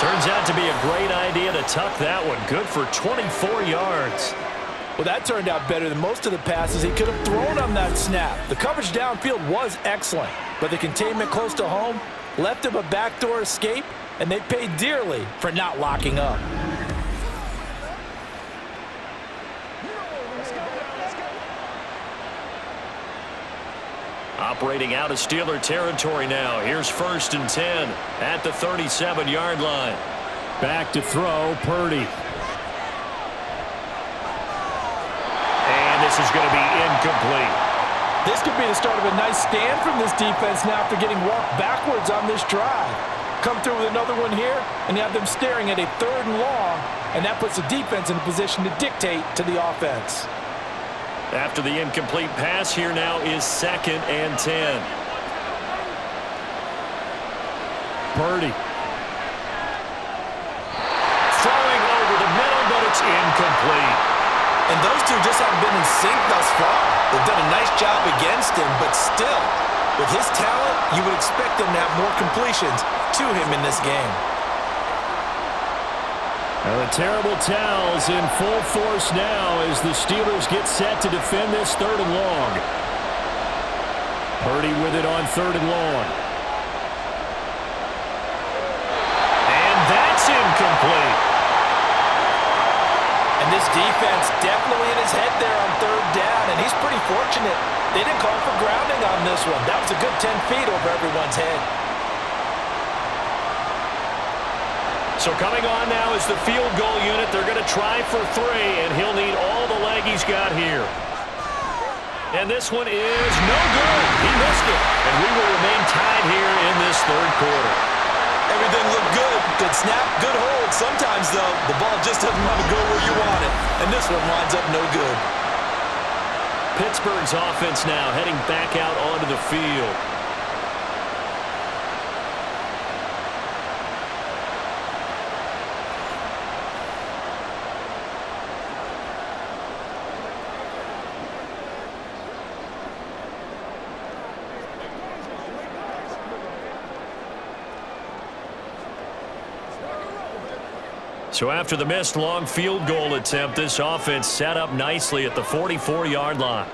Turns out to be a great idea to tuck that one. Good for 24 yards. Well, that turned out better than most of the passes he could have thrown on that snap. The coverage downfield was excellent, but the containment close to home left him a backdoor escape, and they paid dearly for not locking up. Operating out of Steeler territory now. Here's 1st and 10 at the 37-yard line. Back to throw, Purdy. And this is going to be incomplete. This could be the start of a nice stand from this defense now after getting walked backwards on this drive. Come through with another one here, and you have them staring at a 3rd and long, and that puts the defense in a position to dictate to the offense. After the incomplete pass, here now is 2nd and 10. Purdy. Throwing over the middle, but it's incomplete. And those two just haven't been in sync thus far. They've done a nice job against him, but still, with his talent, you would expect him to have more completions to him in this game. Well, the terrible towels in full force now as the Steelers get set to defend this 3rd and long. Purdy with it on 3rd and long. And that's incomplete. And this defense definitely in his head there on 3rd down, and he's pretty fortunate. They didn't call for grounding on this one. That was a good 10 feet over everyone's head. So coming on now is the field goal unit. They're going to try for 3, and he'll need all the leg he's got here. And this one is no good. He missed it. And we will remain tied here in this 3rd quarter. Everything looked good. Good snap, good hold. Sometimes, though, the ball just doesn't want to go where you want it. And this one winds up no good. Pittsburgh's offense now heading back out onto the field. So after the missed long field goal attempt, this offense set up nicely at the 44-yard line.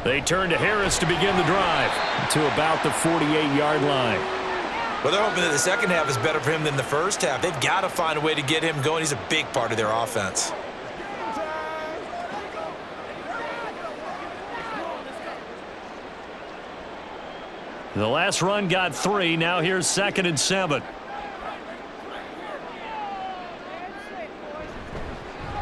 They turn to Harris to begin the drive to about the 48-yard line. Well, they're hoping that the second half is better for him than the first half. They've got to find a way to get him going. He's a big part of their offense. The last run got 3. Now here's 2nd and 7.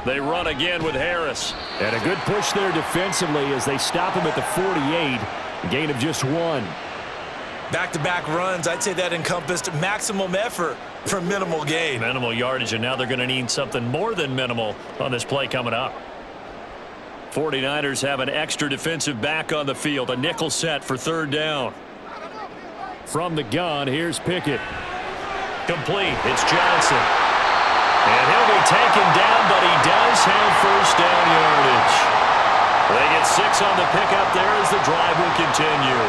They run again with Harris. And a good push there defensively as they stop him at the 48. A gain of just 1. Back-to-back runs, I'd say that encompassed maximum effort for minimal gain. Minimal yardage, and now they're going to need something more than minimal on this play coming up. 49ers have an extra defensive back on the field. A nickel set for 3rd down. From the gun, here's Pickett. Complete. It's Johnson. And he'll be taken down, but he does have 1st down yardage. They get 6 on the pickup there as the drive will continue.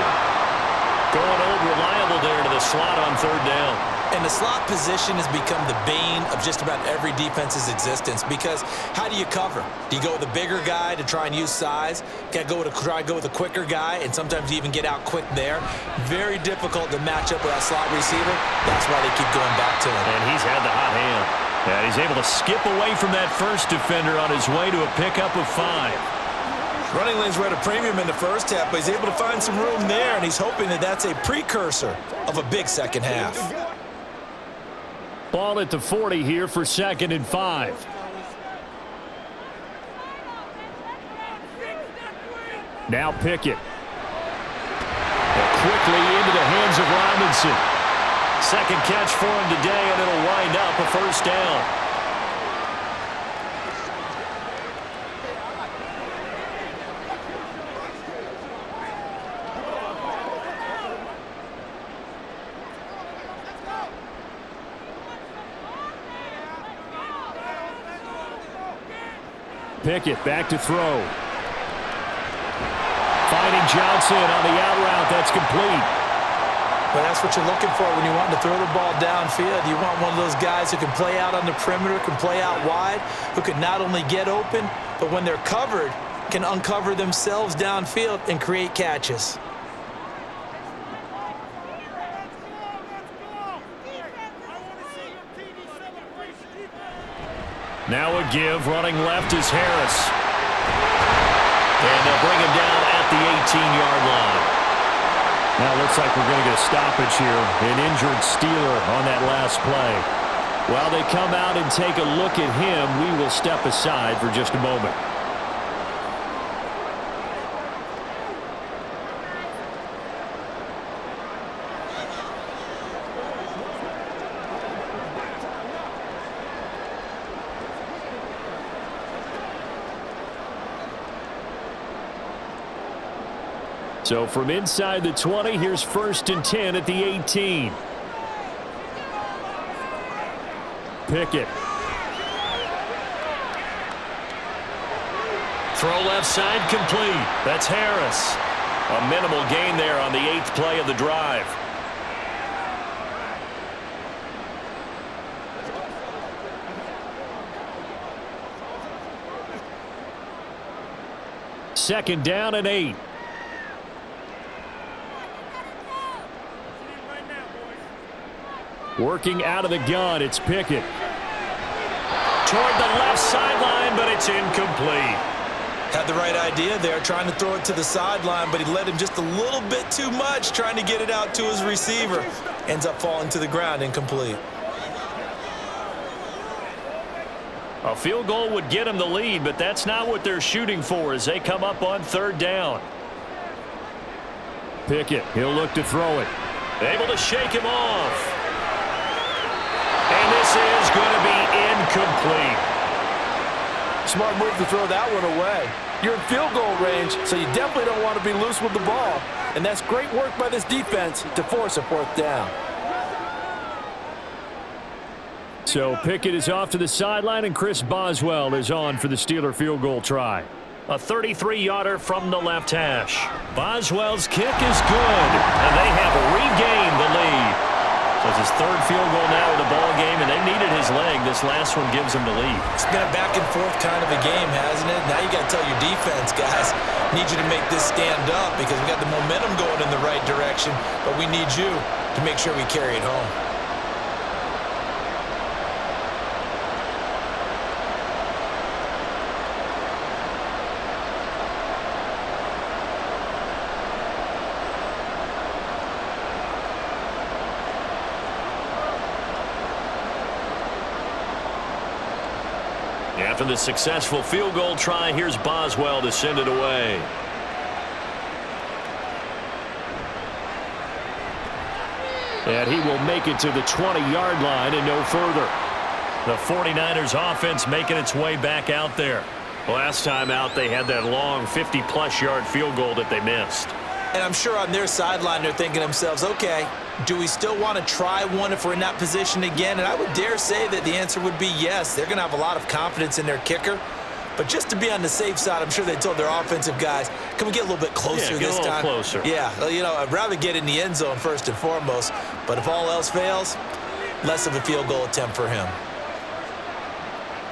Going old reliable there to the slot on 3rd down. And the slot position has become the bane of just about every defense's existence because how do you cover? Do you go with a bigger guy to try and use size? Got to try to go with a quicker guy, and sometimes you even get out quick there. Very difficult to match up with that slot receiver. That's why they keep going back to him. And he's had the hot hand. And he's able to skip away from that first defender on his way to a pickup of 5. Running lanes were at a premium in the first half, but he's able to find some room there, and he's hoping that that's a precursor of a big second half. Ball at the 40 here for 2nd and 5. Now Pickett. And quickly into the hands of Robinson. 2nd catch for him today, and it'll wind up a 1st down. Pickett back to throw. Finding Johnson on the out route. That's complete. Well, that's what you're looking for when you want to throw the ball downfield. You want one of those guys who can play out on the perimeter, can play out wide, who can not only get open, but when they're covered, can uncover themselves downfield and create catches. Now a give, running left is Harris. And they'll bring him down at the 18-yard line. Now it looks like we're going to get a stoppage here. An injured Steeler on that last play. While they come out and take a look at him, we will step aside for just a moment. So from inside the 20, here's 1st and 10 at the 18. Pickett. Throw left side complete. That's Harris. A minimal gain there on the 8th play of the drive. Second down and 8. Working out of the gun, it's Pickett. Toward the left sideline, but it's incomplete. Had the right idea there, trying to throw it to the sideline, but he led him just a little bit too much, trying to get it out to his receiver. Ends up falling to the ground, incomplete. A field goal would get him the lead, but that's not what they're shooting for as they come up on 3rd down. Pickett, he'll look to throw it. Able to shake him off. And this is going to be incomplete. Smart move to throw that one away. You're in field goal range, so you definitely don't want to be loose with the ball. And that's great work by this defense to force a 4th down. So Pickett is off to the sideline, and Chris Boswell is on for the Steeler field goal try. A 33-yarder from the left hash. Boswell's kick is good, and they have regained the lead. So it's his 3rd field goal now of the ball game, and they needed his leg. This last one gives them the lead. It's been a back-and-forth kind of a game, hasn't it? Now you got to tell your defense, guys, need you to make this stand up because we got the momentum going in the right direction, but we need you to make sure we carry it home. After the successful field goal try, here's Boswell to send it away. And he will make it to the 20-yard line and no further. The 49ers offense making its way back out there. Last time out, they had that long 50-plus yard field goal that they missed. And I'm sure on their sideline they're thinking to themselves, okay, do we still want to try one if we're in that position again? And I would dare say that the answer would be yes. They're going to have a lot of confidence in their kicker. But just to be on the safe side, I'm sure they told their offensive guys, can we get a little bit closer this time? Yeah, get a little closer. Yeah, you know, I'd rather get in the end zone first and foremost. But if all else fails, less of a field goal attempt for him.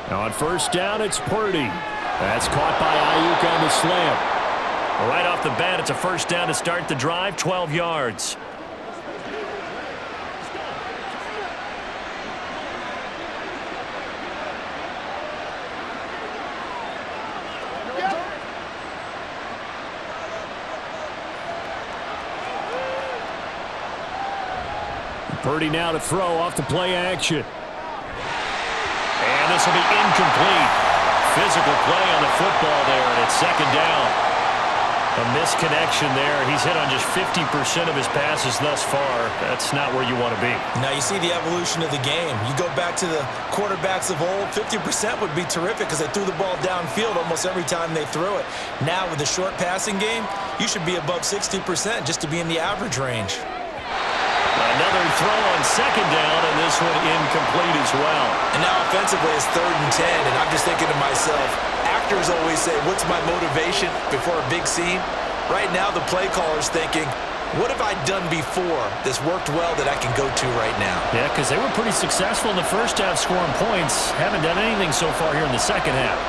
On first down, it's Purdy. That's caught by Ayuk on the slam. Right off the bat, it's a first down to start the drive, 12 yards. Purdy now to throw off the play action. And this will be incomplete. Physical play on the football there, and it's second down. A misconnection there. He's hit on just 50% of his passes thus far. That's not where you want to be. Now you see the evolution of the game. You go back to the quarterbacks of old, 50% would be terrific because they threw the ball downfield almost every time they threw it. Now with the short passing game, you should be above 60% just to be in the average range. Another throw on second down, and this one incomplete as well. And now offensively it's 3rd and 10, and I'm just thinking to myself, actors always say, what's my motivation before a big scene? Right now the play caller's thinking, what have I done before that's worked well that I can go to right now? Yeah, because they were pretty successful in the first half scoring points. Haven't done anything so far here in the second half.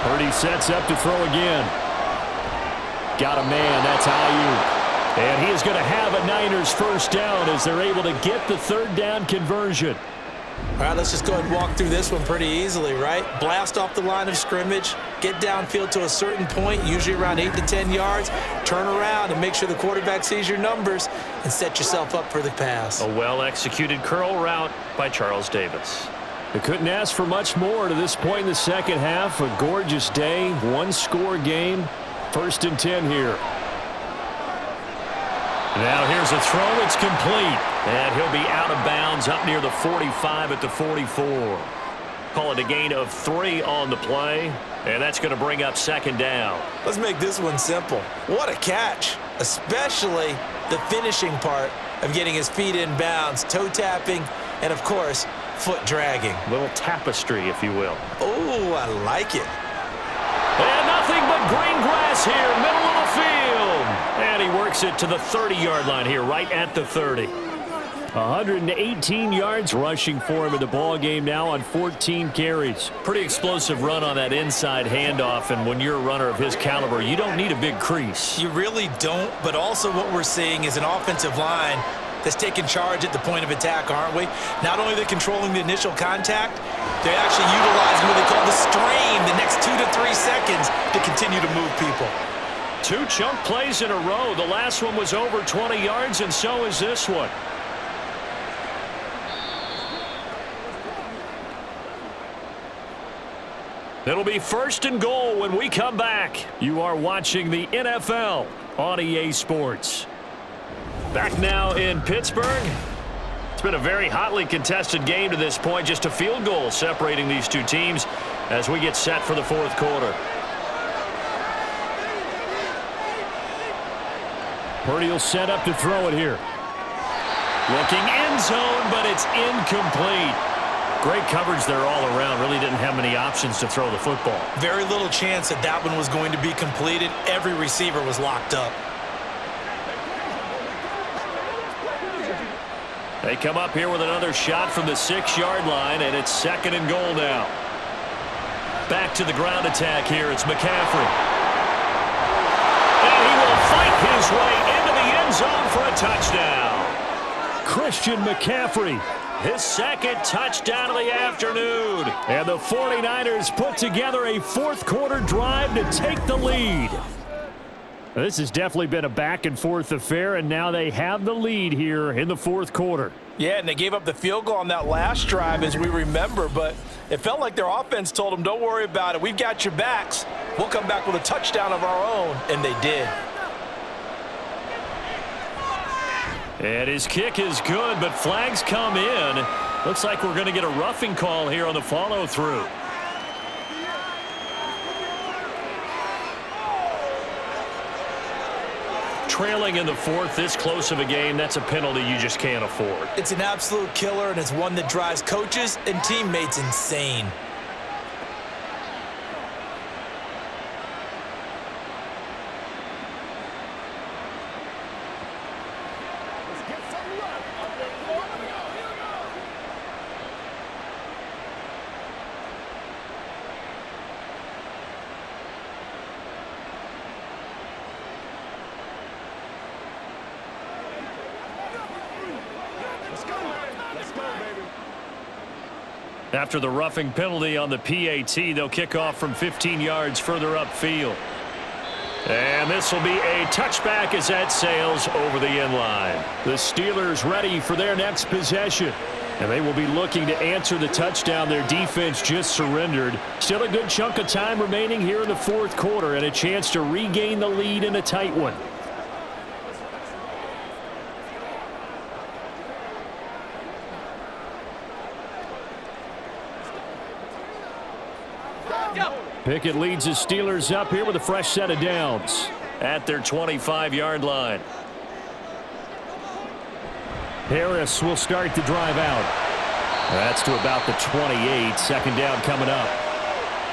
Purdy sets up to throw again. Got a man, that's Ayuk. And he is going to have a Niners first down as they're able to get the 3rd down conversion. All right, let's just go ahead and walk through this one pretty easily, right? Blast off the line of scrimmage, get downfield to a certain point, usually around 8 to 10 yards, turn around and make sure the quarterback sees your numbers and set yourself up for the pass. A well-executed curl route by Charles Davis. They couldn't ask for much more to this point in the second half. A gorgeous day, one-score game, 1st and 10 here. Now here's a throw. It's complete. And he'll be out of bounds up near the 45 at the 44. Call it a gain of 3 on the play. And that's going to bring up second down. Let's make this one simple. What a catch, especially the finishing part of getting his feet in bounds, toe tapping, and, of course, foot dragging. A little tapestry, if you will. Oh, I like it. And nothing but green grass here, middle of the field. And he works it to the 30-yard line here, right at the 30. 118 yards rushing for him in the ball game now on 14 carries. Pretty explosive run on that inside handoff, and when you're a runner of his caliber, you don't need a big crease. You really don't, but also what we're seeing is an offensive line that's taking charge at the point of attack, aren't we? Not only are they controlling the initial contact, they're actually utilizing what they call the strain the next 2 to 3 seconds to continue to move people. 2 chunk plays in a row. The last one was over 20 yards, and so is this one. It'll be 1st and goal when we come back. You are watching the NFL on EA Sports. Back now in Pittsburgh. It's been a very hotly contested game to this point. Just a field goal separating these two teams as we get set for the 4th quarter. Purdy will set up to throw it here. Looking end zone, but it's incomplete. Great coverage there all around. Really didn't have many options to throw the football. Very little chance that that one was going to be completed. Every receiver was locked up. They come up here with another shot from the 6-yard line, and it's 2nd and goal now. Back to the ground attack here. It's McCaffrey. And he will fight his way into the end zone for a touchdown. Christian McCaffrey, his 2nd touchdown of the afternoon. And the 49ers put together a 4th quarter drive to take the lead. This has definitely been a back-and-forth affair, and now they have the lead here in the fourth quarter. Yeah, and they gave up the field goal on that last drive, as we remember, but it felt like their offense told them, don't worry about it. We've got your backs. We'll come back with a touchdown of our own, and they did. And his kick is good, but flags come in. Looks like we're going to get a roughing call here on the follow-through. Trailing in the fourth, this close of a game, that's a penalty you just can't afford. It's an absolute killer, and it's one that drives coaches and teammates insane. After the roughing penalty on the PAT, they'll kick off from 15 yards further upfield. And this will be a touchback as that sails over the end line. The Steelers ready for their next possession. And they will be looking to answer the touchdown their defense just surrendered. Still a good chunk of time remaining here in the fourth quarter and a chance to regain the lead in a tight one. Pickett leads the Steelers up here with a fresh set of downs at their 25-yard line. Harris will start the drive out. That's to about the 28. Second down coming up.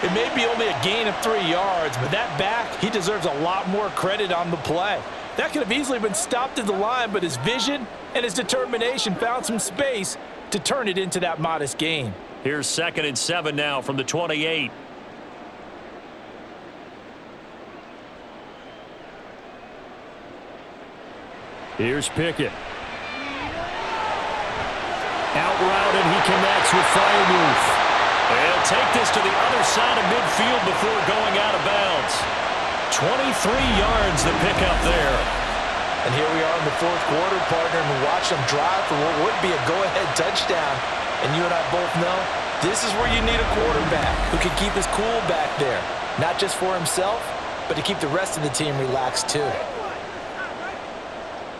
It may be only a gain of 3 yards, but that back, he deserves a lot more credit on the play. That could have easily been stopped at the line, but his vision and his determination found some space to turn it into that modest gain. Here's 2nd and 7 now from the 28. Here's Pickett. Out route, and he connects with Firemouth. They'll take this to the other side of midfield before going out of bounds. 23 yards the pickup there. And here we are in the fourth quarter, partner, and we watch them drive for what would be a go-ahead touchdown. And you and I both know this is where you need a quarterback who can keep his cool back there. Not just for himself, but to keep the rest of the team relaxed too.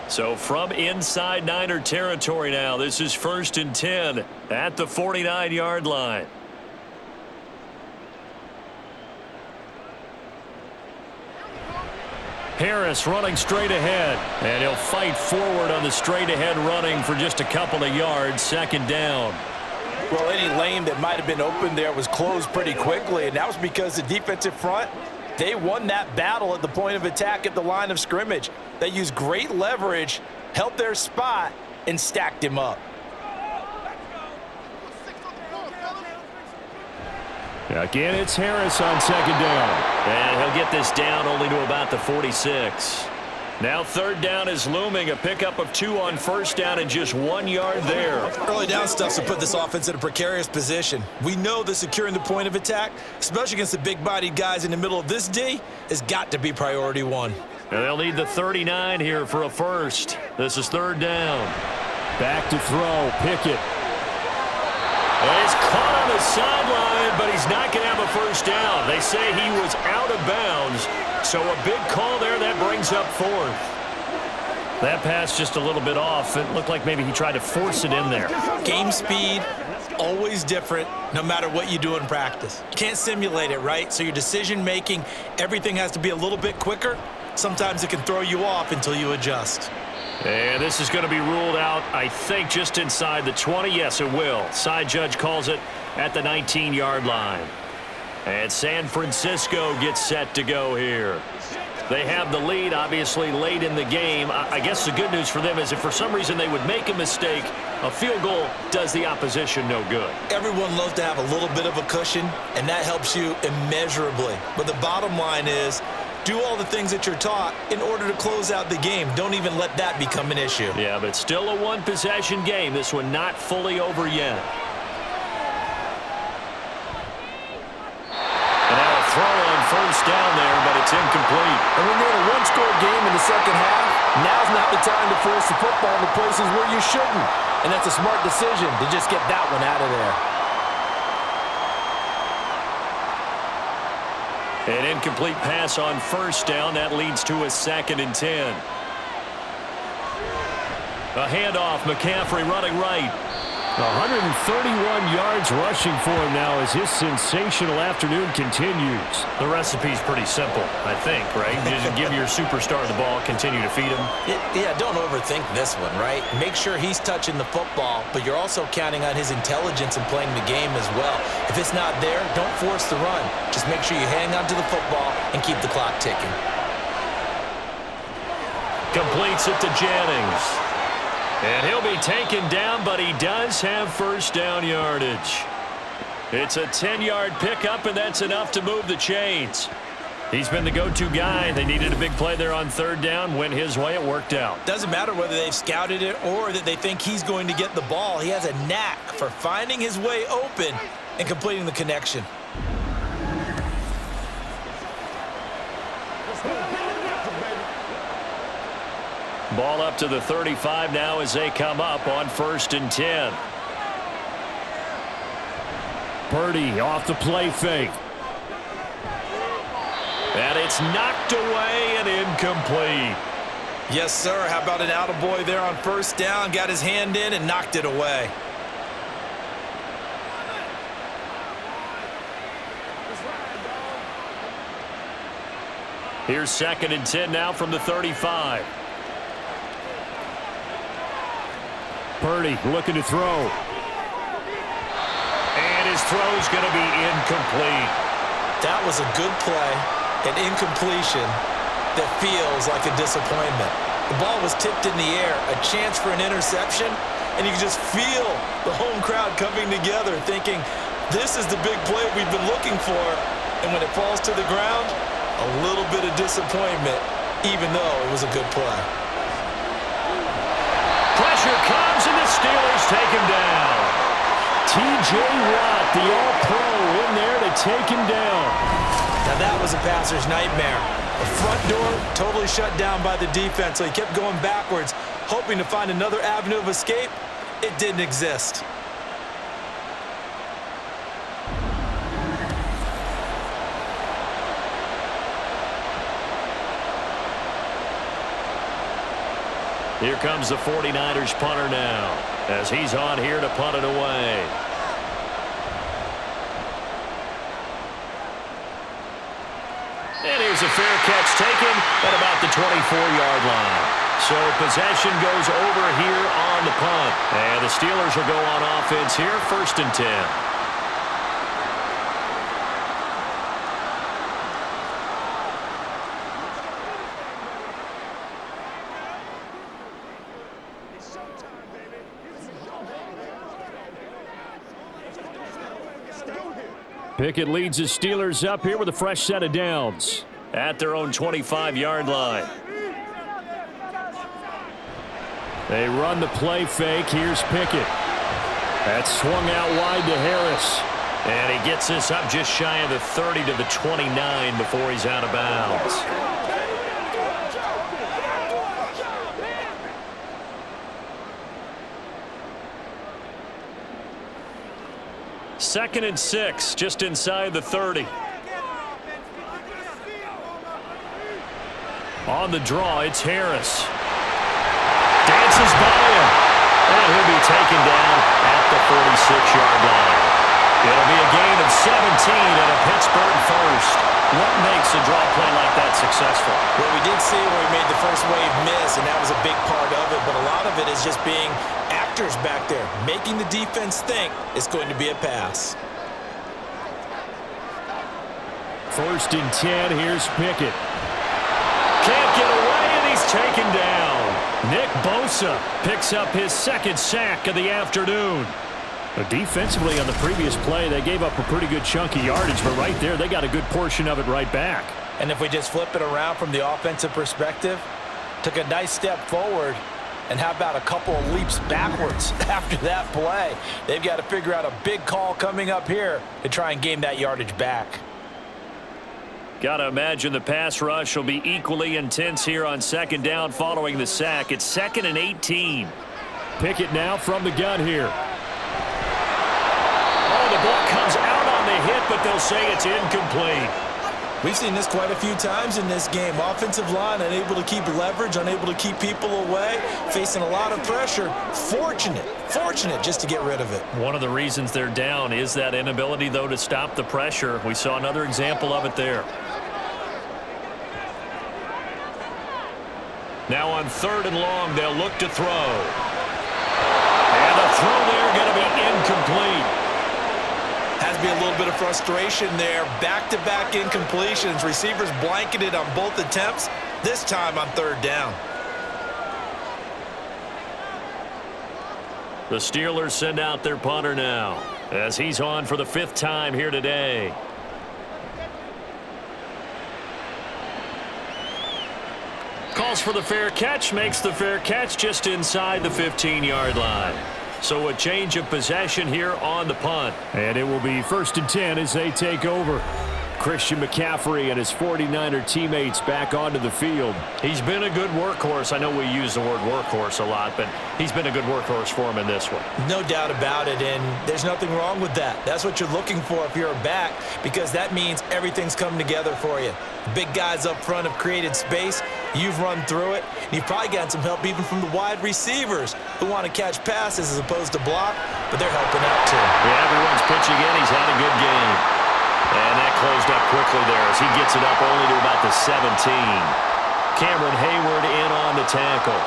So from inside Niner territory now, this is 1st and 10 at the 49-yard line. Harris running straight ahead, and he'll fight forward on the straight-ahead running for just a couple of yards. 2nd down. Well, any lane that might have been open there was closed pretty quickly, and that was because the defensive front, they won that battle at the point of attack at the line of scrimmage. They used great leverage, held their spot, and stacked him up. Again, it's Harris on 2nd down. And he'll get this down only to about the 46. Now 3rd down is looming. A pickup of 2 on 1st down and just 1 yard there. Early down stuff's to put this offense in a precarious position. We know that securing the point of attack, especially against the big-bodied guys in the middle of this D, has got to be priority 1. And they'll need the 39 here for a first. This is 3rd down. Back to throw. Pickett. And he's caught on the sideline, but he's not going to have a first down. They say he was out of bounds. So a big call there that brings up 4th. That pass just a little bit off. It looked like maybe he tried to force it in there. Game speed, always different, no matter what you do in practice. You can't simulate it, right? So your decision-making, everything has to be a little bit quicker. Sometimes it can throw you off until you adjust. And this is going to be ruled out, I think, just inside the 20. Yes, it will. Side judge calls it at the 19-yard line. And San Francisco gets set to go here. They have the lead, obviously, late in the game. I guess the good news for them is if for some reason they would make a mistake, a field goal does the opposition no good. Everyone loves to have a little bit of a cushion, and that helps you immeasurably. But the bottom line is, do all the things that you're taught in order to close out the game. Don't even let that become an issue. Yeah, but still a one-possession game. This one not fully over yet. And now a throw on 1st down there, but It's incomplete. And when you're in a one-score game in the second half, now's not the time to force the football into places where you shouldn't. And that's a smart decision to just get that one out of there. An incomplete pass on first down. That leads to a 2nd and 10. A handoff. McCaffrey running right. 131 yards rushing for him now as his sensational afternoon continues. The recipe's pretty simple, I think, right? You just give your superstar the ball, continue to feed him. Yeah, don't overthink this one, right? Make sure he's touching the football, but you're also counting on his intelligence in playing the game as well. If it's not there, don't force the run. Just make sure you hang on to the football and keep the clock ticking. Completes it to Jennings. And he'll be taken down, but he does have first down yardage. It's a 10-yard pickup, and that's enough to move the chains. He's been the go-to guy. They needed a big play there on 3rd down. Went his way. It worked out. Doesn't matter whether they've scouted it or that they think he's going to get the ball. He has a knack for finding his way open and completing the connection. Ball up to the 35 now as they come up on 1st and 10. Purdy off the play fake. And it's knocked away and incomplete. Yes, sir. How about an attaboy there on 1st down? Got his hand in and knocked it away. Here's 2nd and 10 now from the 35. Purdy looking to throw. And his throw's going to be incomplete. That was a good play, an incompletion that feels like a disappointment. The ball was tipped in the air, a chance for an interception, and you can just feel the home crowd coming together thinking, this is the big play we've been looking for. And when it falls to the ground, a little bit of disappointment, even though it was a good play. Pressure comes, and the Steelers take him down. T.J. Watt, the All-Pro, in there to take him down. Now that was a passer's nightmare. The front door totally shut down by the defense, so he kept going backwards, hoping to find another avenue of escape. It didn't exist. Here comes the 49ers punter now as he's on here to punt it away. And here's a fair catch taken at about the 24-yard line. So possession goes over here on the punt. And the Steelers will go on offense here, 1st and 10. Pickett leads the Steelers up here with a fresh set of downs. At their own 25-yard line. They run the play fake. Here's Pickett. That's swung out wide to Harris. And he gets this up just shy of the 30 to the 29 before he's out of bounds. Second and 6, just inside the 30. On the draw, it's Harris. Dances by him. And he'll be taken down at the 46-yard line. It'll be a gain of 17 and a Pittsburgh first. What makes a draw play like that successful? Well, we did see where he made the first wave miss, and that was a big part of it. But a lot of it is just being actors back there, making the defense think it's going to be a pass. 1st and 10, here's Pickett. Can't get away, and he's taken down. Nick Bosa picks up his 2nd sack of the afternoon. Defensively on the previous play, they gave up a pretty good chunk of yardage, but right there, they got a good portion of it right back. And if we just flip it around from the offensive perspective, took a nice step forward, and how about a couple of leaps backwards after that play? They've got to figure out a big call coming up here to try and gain that yardage back. Got to imagine the pass rush will be equally intense here on second down following the sack. It's 2nd and 18. Pickett now from the gun here. Oh, the ball comes out on the hit, but they'll say it's incomplete. We've seen this quite a few times in this game. Offensive line unable to keep leverage, unable to keep people away, facing a lot of pressure. Fortunate just to get rid of it. One of the reasons they're down is that inability, though, to stop the pressure. We saw another example of it there. Now on 3rd and long, they'll look to throw. And the throw there going to be incomplete. Has to be a little bit of frustration there. Back-to-back incompletions. Receivers blanketed on both attempts, this time on 3rd down. The Steelers send out their punter now as he's on for the 5th time here today. Calls for the fair catch, makes the fair catch just inside the 15-yard line. So a change of possession here on the punt. And it will be 1st and 10 as they take over. Christian McCaffrey and his 49er teammates back onto the field. He's been a good workhorse. I know we use the word workhorse a lot, but he's been a good workhorse for him in this one. No doubt about it, and there's nothing wrong with that. That's what you're looking for if you're a back, because that means everything's come together for you. Big guys up front have created space. You've run through it. You've probably gotten some help even from the wide receivers who want to catch passes as opposed to block, but they're helping out too. Yeah, everyone's pitching in. He's had a good game. And that closed up quickly there as he gets it up only to about the 17. Cameron Hayward in on the tackle.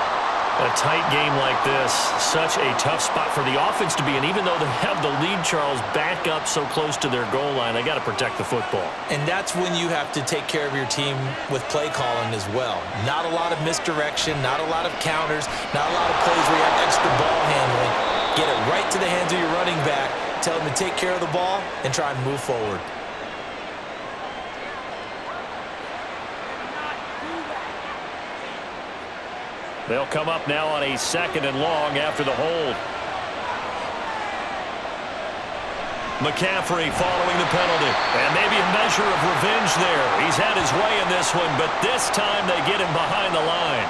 A tight game like this, such a tough spot for the offense to be in. Even though they have the lead, Charles, back up so close to their goal line, they got to protect the football. And that's when you have to take care of your team with play calling as well. Not a lot of misdirection, not a lot of counters, not a lot of plays where you have extra ball handling. Get it right to the hands of your running back, tell them to take care of the ball, and try and move forward. They'll come up now on a 2nd and long after the hold. McCaffrey following the penalty. And maybe a measure of revenge there. He's had his way in this one, but this time they get him behind the line.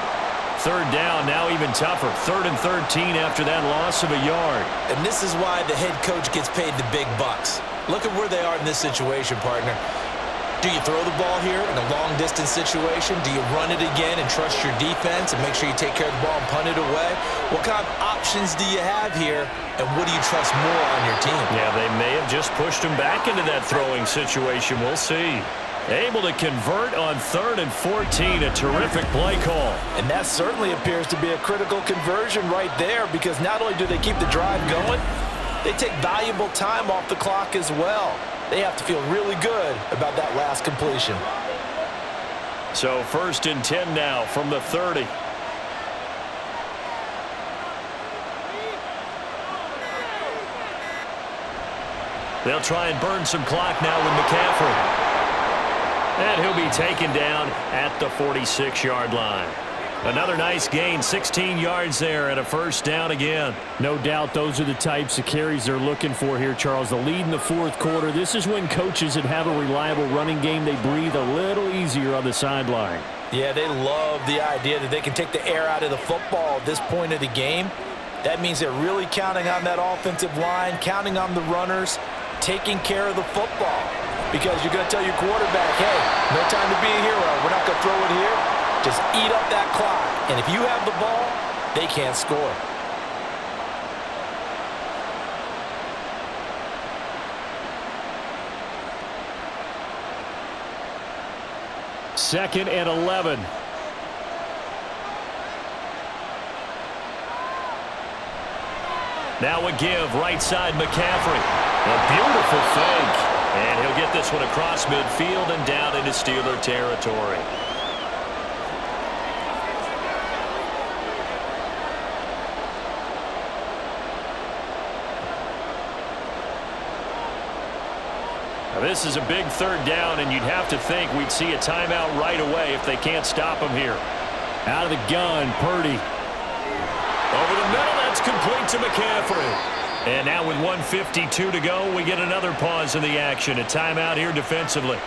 3rd down, now even tougher. 3rd and 13 after that loss of a yard. And this is why the head coach gets paid the big bucks. Look at where they are in this situation, partner. Do you throw the ball here in a long-distance situation? Do you run it again and trust your defense and make sure you take care of the ball and punt it away? What kind of options do you have here, and what do you trust more on your team? Yeah, they may have just pushed him back into that throwing situation. We'll see. Able to convert on 3rd and 14, a terrific play call. And that certainly appears to be a critical conversion right there, because not only do they keep the drive going, they take valuable time off the clock as well. They have to feel really good about that last completion. So 1st and 10 now from the 30. They'll try and burn some clock now with McCaffrey. And he'll be taken down at the 46-yard line. Another nice gain, 16 yards there and a 1st down again. No doubt those are the types of carries they're looking for here, Charles. The lead in the 4th quarter. This is when coaches that have a reliable running game, they breathe a little easier on the sideline. Yeah, they love the idea that they can take the air out of the football at this point of the game. That means they're really counting on that offensive line, counting on the runners, taking care of the football. Because you're going to tell your quarterback, hey, no time to be a hero. We're not going to throw it here. Just eat up that clock. And if you have the ball, they can't score. Second and 11. Now a give, right side McCaffrey. A beautiful fake. And he'll get this one across midfield and down into Steeler territory. Now this is a big 3rd down, and you'd have to think we'd see a timeout right away if they can't stop him here. Out of the gun, Purdy. Over the middle, that's complete to McCaffrey. And now with 1:52 to go, we get another pause in the action. A timeout here defensively.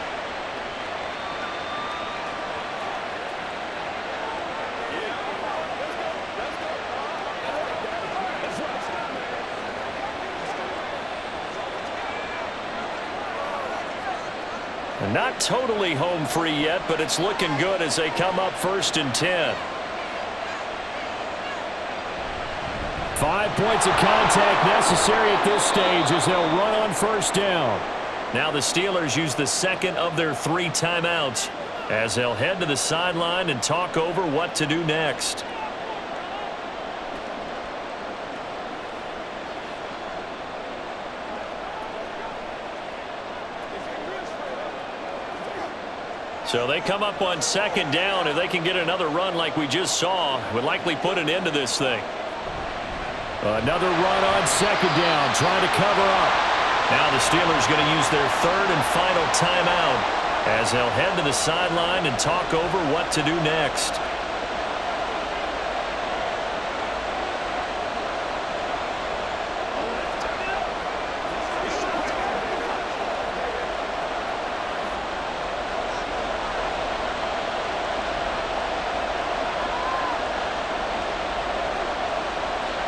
And not totally home free yet, but it's looking good as they come up 1st and 10. 5 points of contact necessary at this stage as they'll run on 1st down. Now the Steelers use the second of their 3 timeouts as they'll head to the sideline and talk over what to do next. So they come up on 2nd down. If they can get another run like we just saw, would likely put an end to this thing. Another run on 2nd down, trying to cover up. Now the Steelers going to use their 3rd and final timeout as they'll head to the sideline and talk over what to do next.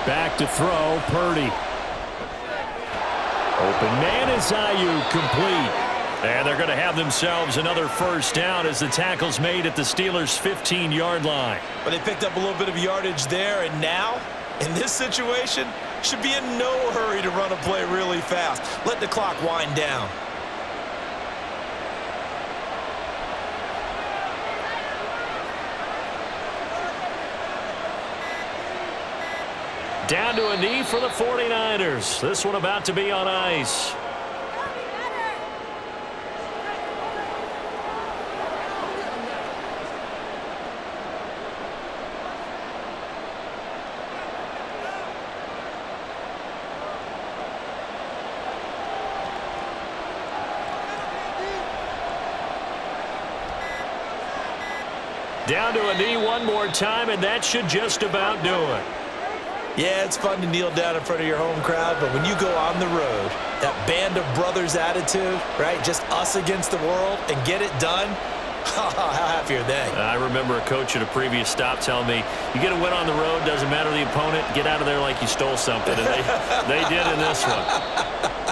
Back to throw, Purdy. Open man is Ayuk, complete. And they're going to have themselves another 1st down as the tackle's made at the Steelers' 15-yard line. But they picked up a little bit of yardage there, and now, in this situation, should be in no hurry to run a play really fast. Let the clock wind down. Down to a knee for the 49ers. This one about to be on ice. Down to a knee one more time, and that should just about do it. Yeah, it's fun to kneel down in front of your home crowd, but when you go on the road, that band of brothers attitude, right? Just us against the world and get it done. How happy are they? I remember a coach at a previous stop telling me, you get a win on the road, doesn't matter the opponent, get out of there like you stole something. And they did in this one.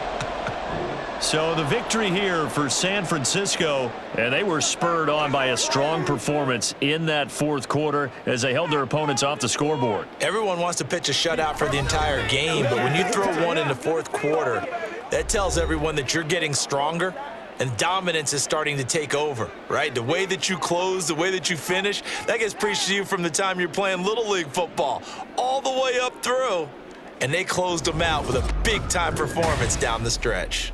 So the victory here for San Francisco, and they were spurred on by a strong performance in that 4th quarter as they held their opponents off the scoreboard. Everyone wants to pitch a shutout for the entire game, but when you throw one in the 4th quarter, that tells everyone that you're getting stronger and dominance is starting to take over, right? The way that you close, the way that you finish, that gets preached to you from the time you're playing Little League football all the way up through, and they closed them out with a big-time performance down the stretch.